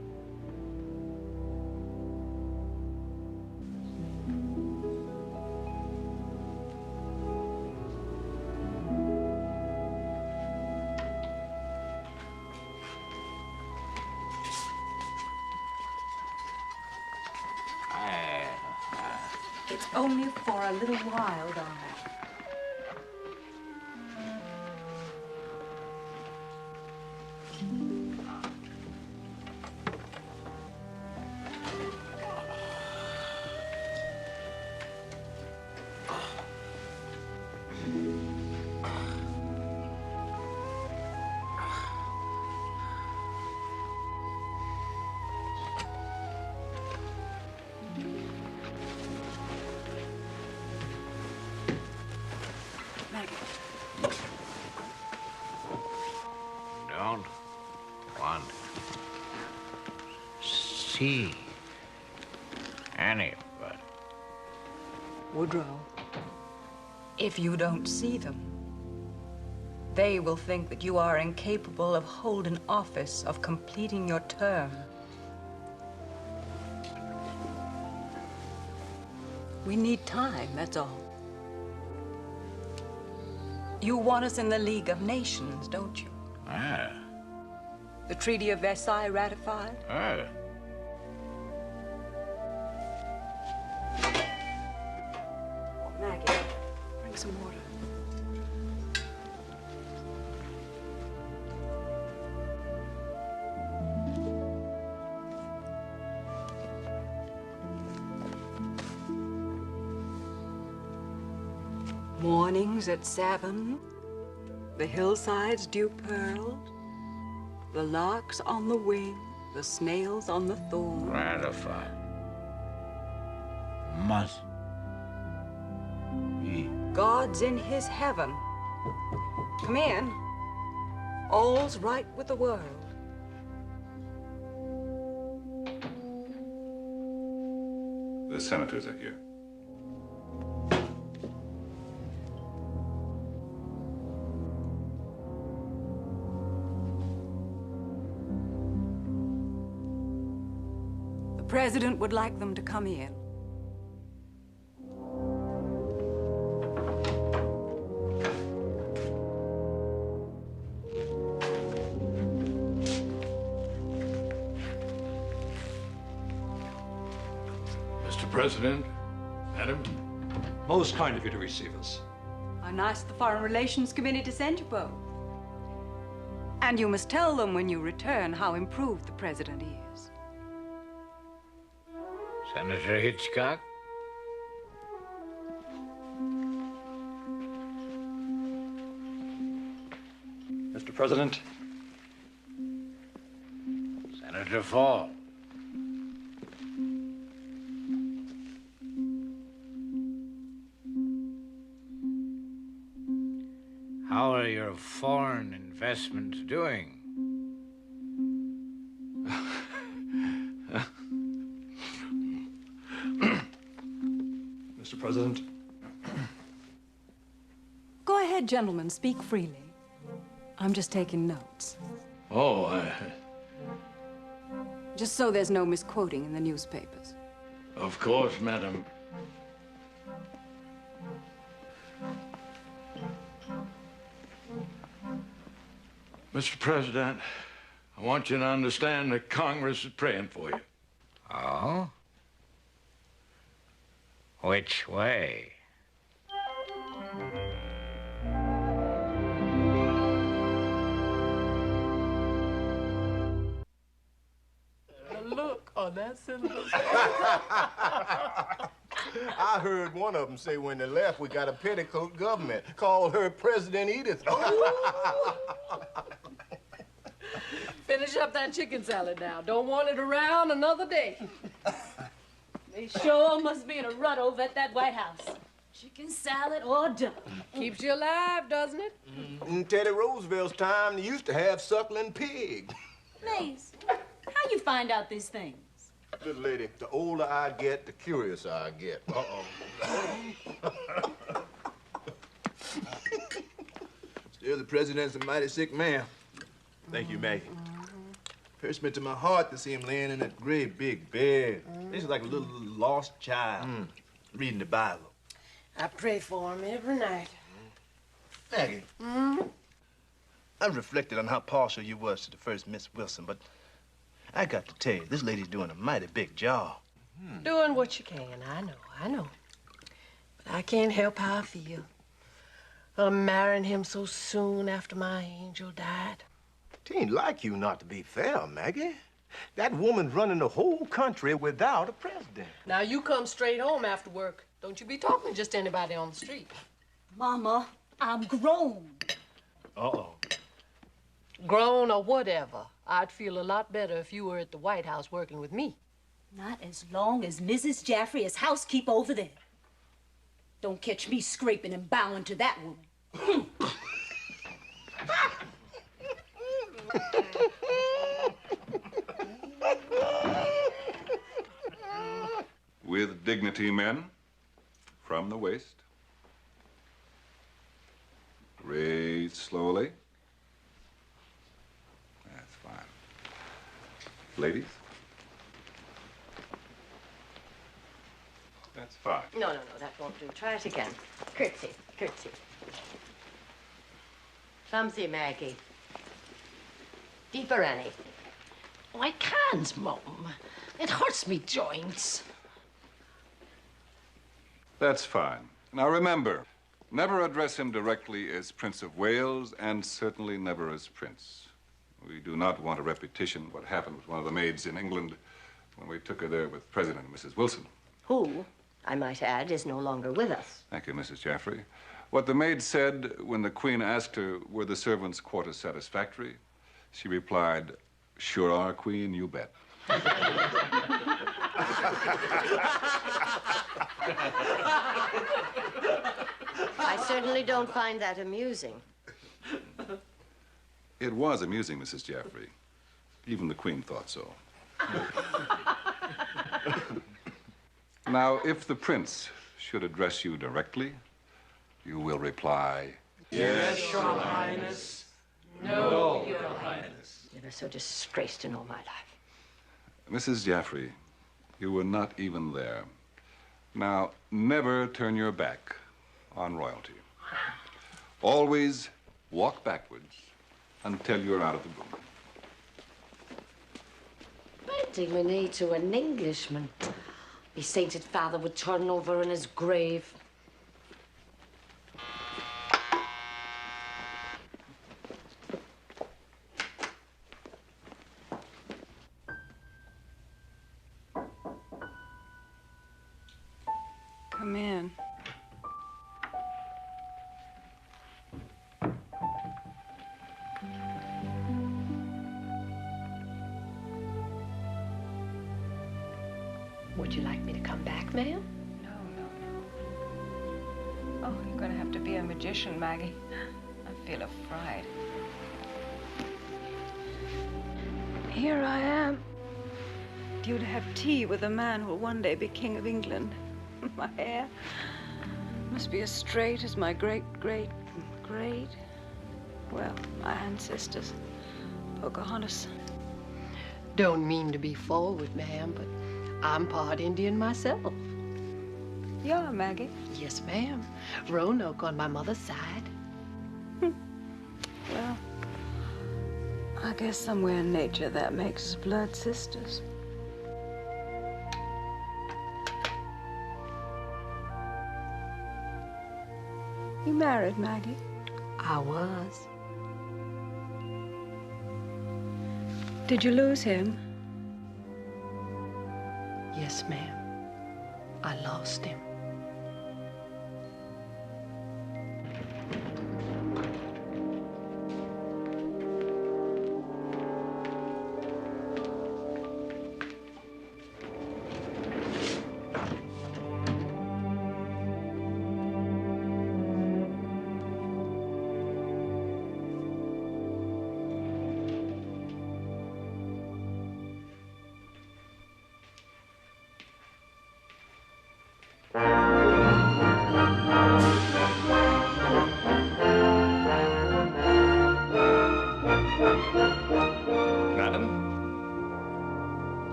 It's only for a little while, darling. absentee. Anybody. Woodrow, if you don't see them, they will think that you are incapable of holding office, of completing your term. We need time, that's all. You want us in the League of Nations, don't you? Ah. The Treaty of Versailles ratified? Ah. Maggie, bring some water. Mornings at 7, the hillsides dew pearled, the larks on the wing, the snails on the thorn. Ratified. Must be. God's in his heaven. Come in. All's right with the world. The senators are here. The president would like them to come in. Mr. President, Madam, most kind of you to receive us. I asked the Foreign Relations Committee to send you both. And you must tell them when you return how improved the president is. Senator Hitchcock? Mr. President. Senator Fall. How are your foreign investments doing? Mr. President. Go ahead, gentlemen, speak freely. I'm just taking notes. Oh, Just so there's no misquoting in the newspapers. of course, Madam. Mr. President, I want you to understand that Congress is praying for you. Oh? Which way? The look on that senator's I heard one of them say when they left, we got a petticoat government. Called her President Edith. Finish up that chicken salad now. Don't want it around another day. They sure must be in a rut over at that Whitehouse. Chicken salad or duck. Keeps you alive, doesn't it? In Teddy Roosevelt's time, they used to have suckling pig. Maze, how you find out these things? Little lady, the older I get, the curiouser I get. Still, the president's a mighty sick man. Thank you, Maggie. Pierced me to my heart to see him laying in that great big bed. He's like a little lost child reading the Bible. I pray for him every night. Maggie, I've reflected on how partial you was to the first Miss Wilson, but I got to tell you, this lady's doing a mighty big job. Doing what you can, I know. But I can't help how I feel. I'm marrying him so soon after my angel died. It ain't like you not to be fair, Maggie. That woman's running the whole country without a president. Now you come straight home after work. Don't you be talking to just anybody on the street. Mama, I'm grown. Uh-oh. Grown or whatever, I'd feel a lot better if you were at the White House working with me. Not as long as Mrs. Jaffrey is housekeeper over there. Don't catch me scraping and bowing to that woman. dignity, men. From the waist. Raise slowly. That's fine. Ladies? That's fine. No, that won't do. Try it again. Curtsy, curtsy. Clumsy, Maggie. Deeper, Annie. Oh, I can't, Mum. It hurts me joints. That's fine. Now remember, never address him directly as Prince of Wales, and certainly never as Prince. We do not want a repetition of what happened with one of the maids in England when we took her there with President Mrs. Wilson. Who, I might add, is no longer with us. Thank you, Mrs. Jaffrey. What the maid said when the Queen asked her, were the servants' quarters satisfactory? She replied, sure are, Queen, you bet. I certainly don't find that amusing. It was amusing, Mrs. Jaffrey. Even the Queen thought so. Now, if the Prince should address you directly, you will reply, Yes, Your Highness. No, Your Highness. Never so disgraced in all my life. Mrs. Jaffrey, you were not even there. Now, never turn your back on royalty. Always walk backwards until you're out of the room. Bending my knee to an Englishman. My sainted father would turn over in his grave. Come in. Would you like me to come back, ma'am? No. Oh, you're going to have to be a magician, Maggie. I feel a fright. Here I am, due to have tea with a man who'll one day be King of England. My hair must be as straight as my great, well, my ancestors, Pocahontas. Don't mean to be forward, ma'am, but I'm part Indian myself. You are, Maggie? Yes, ma'am. Roanoke on my mother's side. Well, I guess somewhere in nature that makes us blood sisters. You married, Maggie? I was. Did you lose him? Yes, ma'am. I lost him.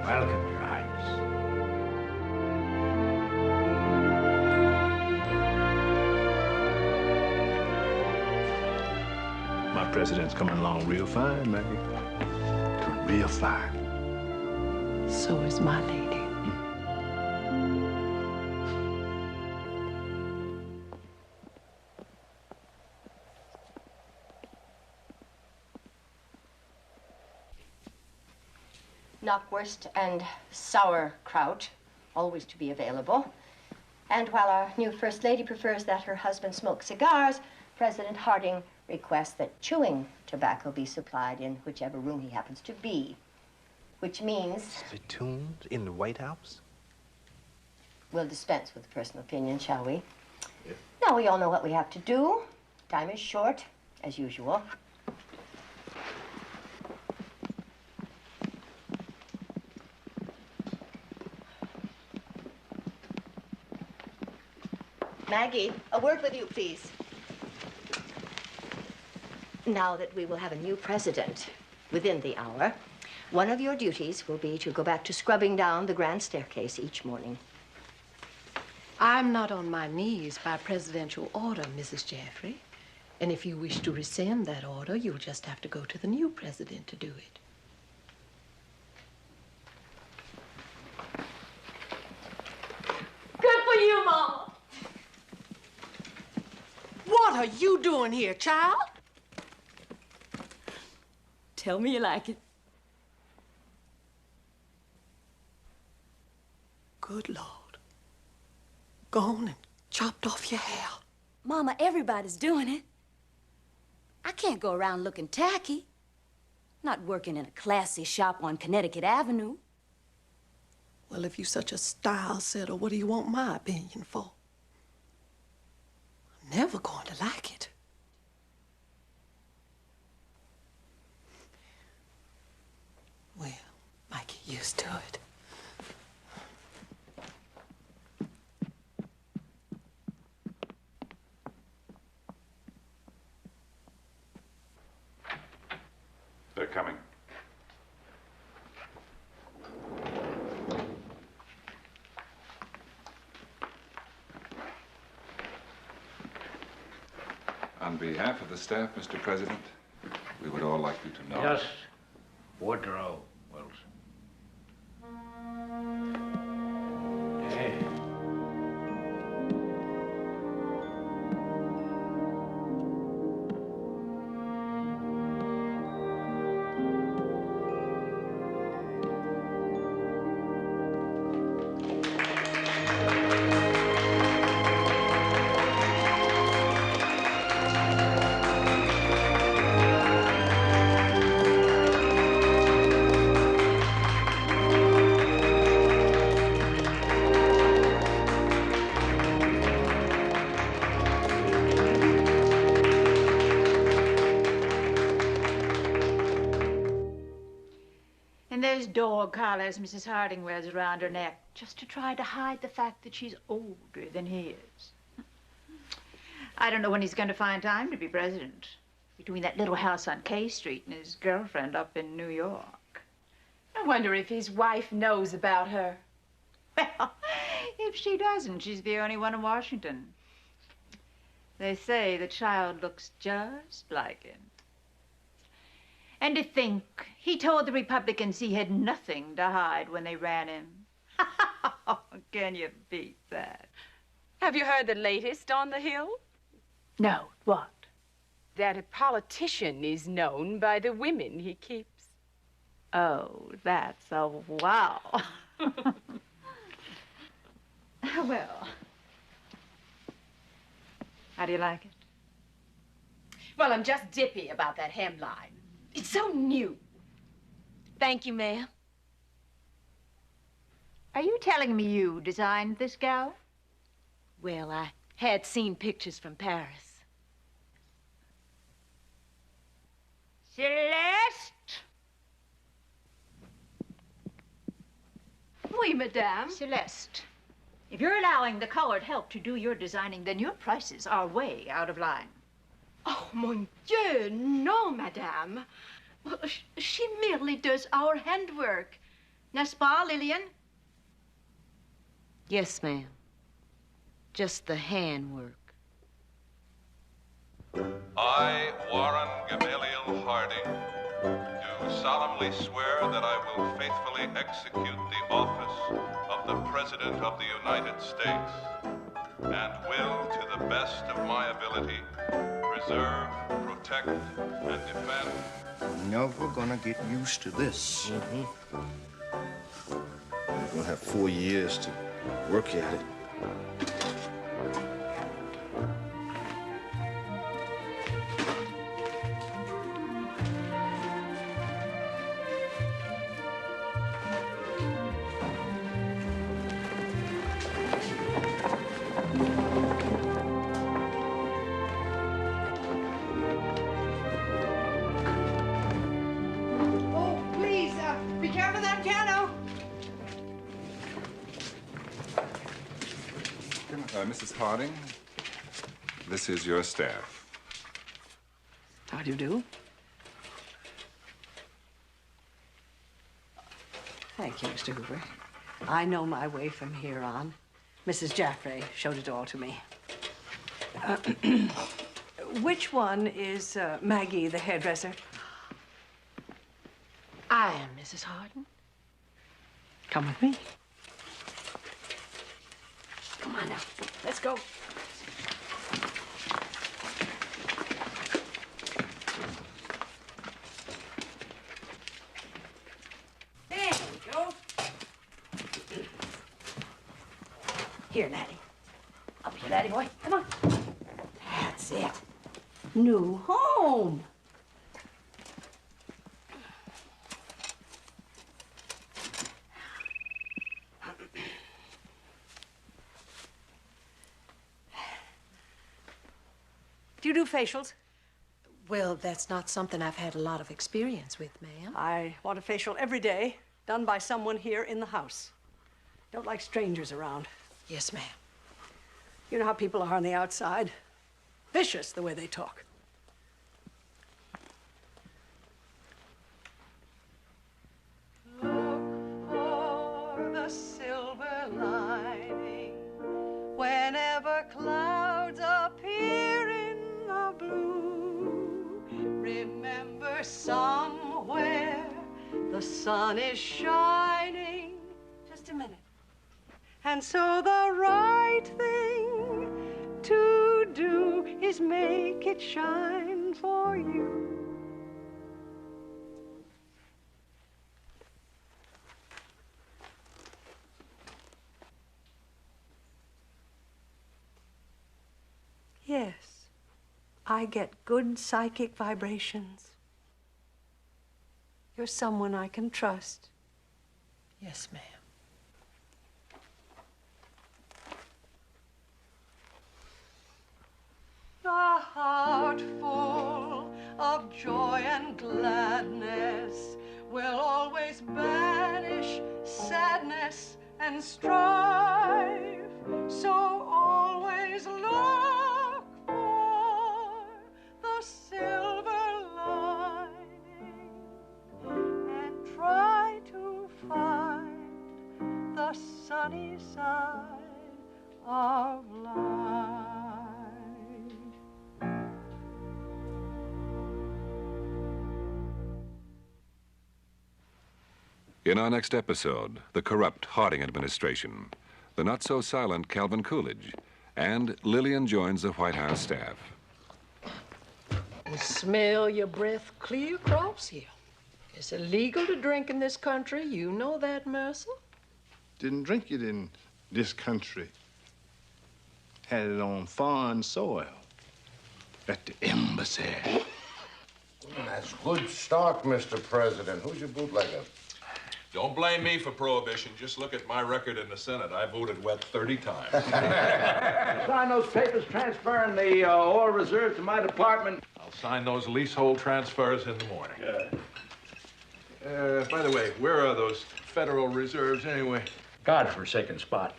Welcome, Your Highness. My president's coming along real fine, Maggie. Doing real fine. So is my lady. Knockwurst and sauerkraut, always to be available. And while our new First Lady prefers that her husband smoke cigars, President Harding requests that chewing tobacco be supplied in whichever room he happens to be. which means Spittoons in the White House? we'll dispense with the personal opinion, shall we? Yeah. Now we all know what we have to do. Time is short, as usual. Maggie, a word with you, please. Now that we will have a new president within the hour, one of your duties will be to go back to scrubbing down the grand staircase each morning. I'm not on my knees by presidential order, Mrs. Jaffrey. And if you wish to rescind that order, you'll just have to go to the new president to do it. Good for you, Mama. What are you doing here, child? Tell me you like it. Good Lord. Gone and chopped off your hair. Mama, everybody's doing it. I can't go around looking tacky. Not working in a classy shop on Connecticut Avenue. Well, if you're such a style setter, what do you want my opinion for? I'm never going to like it. Well, might get used to it. They're coming. On behalf of the staff, Mr. President, we would all like you to know. Just Woodrow Wilson. Hey. And those dog collars Mrs. Harding wears around her neck, just to try to hide the fact that she's older than he is. I don't know when he's going to find time to be president. Between that little house on K Street and his girlfriend up in New York. I wonder if his wife knows about her. Well, if she doesn't, she's the only one in Washington. They say the child looks just like him. And to think, he told the Republicans he had nothing to hide when they ran him. Can you beat that? Have you heard the latest on the Hill? No, what? That a politician is known by the women he keeps. Oh, that's a wow. Well, how do you like it? Well, I'm just dippy about that hemline. It's so new. Thank you, ma'am. Are you telling me you designed this gown? Well, I had seen pictures from Paris. Celeste! Oui, madame. Celeste, if you're allowing the colored help to do your designing, then your prices are way out of line. Oh, mon Dieu, no, madame. Well, she merely does our handwork. N'est-ce pas, Lillian? Yes, ma'am. Just the handwork. I, Warren Gamaliel Harding, do solemnly swear that I will faithfully execute the office of the President of the United States and will, to the best of my ability, preserve, protect, and defend. Never gonna get used to this. We're gonna have 4 years to work at it. Mrs. Harding, this is your staff. How do you do? Thank you, Mr. Hoover. I know my way from here on. Mrs. Jaffray showed it all to me. Which one is Maggie, the hairdresser? I am Mrs. Harding. Come with me. Come on now, let's go. There we go. Here, laddie. Up here, laddie boy. Come on. That's it. New home. Do you do facials? Well, that's not something I've had a lot of experience with, ma'am. I want a facial every day, done by someone here in the house. Don't like strangers around. Yes, ma'am. You know how people are on the outside. Vicious, the way they talk. Look for the silver lining whenever clouds appear in the blue. Remember, somewhere the sun is shining. Just a minute. And so the right thing to do is make it shine for you. Yes, I get good psychic vibrations. You're someone I can trust. Yes, ma'am. A heart full of joy and gladness will always banish sadness and strife. So always look for the silver lining and try to find the sunny side of life. In our next episode, the corrupt Harding administration, the not-so-silent Calvin Coolidge, and Lillian joins the Whitehouse staff. Smell your breath clear across here. It's illegal to drink in this country. You know that, Mercer. Didn't drink it in this country. Had it on foreign soil at the embassy. That's good stock, Mr. President. Who's your bootlegger? Don't blame me for prohibition. Just look at my record in the Senate. I voted wet 30 times. Sign those papers transferring the oil reserve to my department. I'll sign those leasehold transfers in the morning. By the way, where are those Federal Reserves anyway? Godforsaken spot.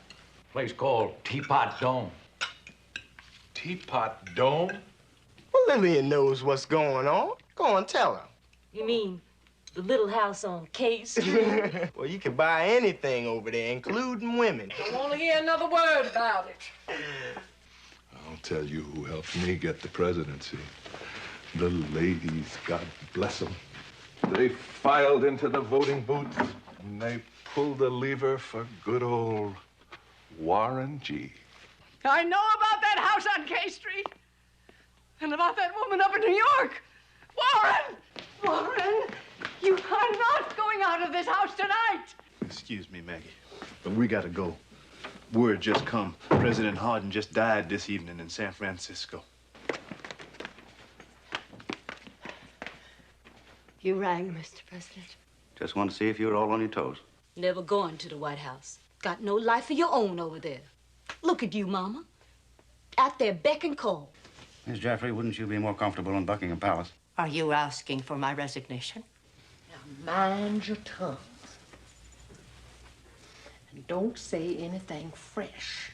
Place called Teapot Dome. Teapot Dome? Well, Lillian knows what's going on. Go on, tell her. You mean the little house on K Street? Well, you can buy anything over there, including women. I want to hear another word about it. I'll tell you who helped me get the presidency. The ladies, God bless them. They filed into the voting booth and they pulled the lever for good old Warren G. I know about that house on K Street and about that woman up in New York. Warren! Warren, you are not going out of this house tonight. Excuse me, Maggie, but we gotta go. Word just come. President Harding just died this evening in San Francisco. You rang, Mr. President. Just want to see if you were all on your toes. Never going to the White House. Got no life of your own over there. Look at you, Mama. Out there beck and call. Miss Jaffray, wouldn't you be more comfortable in Buckingham Palace? Are you asking for my resignation? Now, mind your tongues. And don't say anything fresh.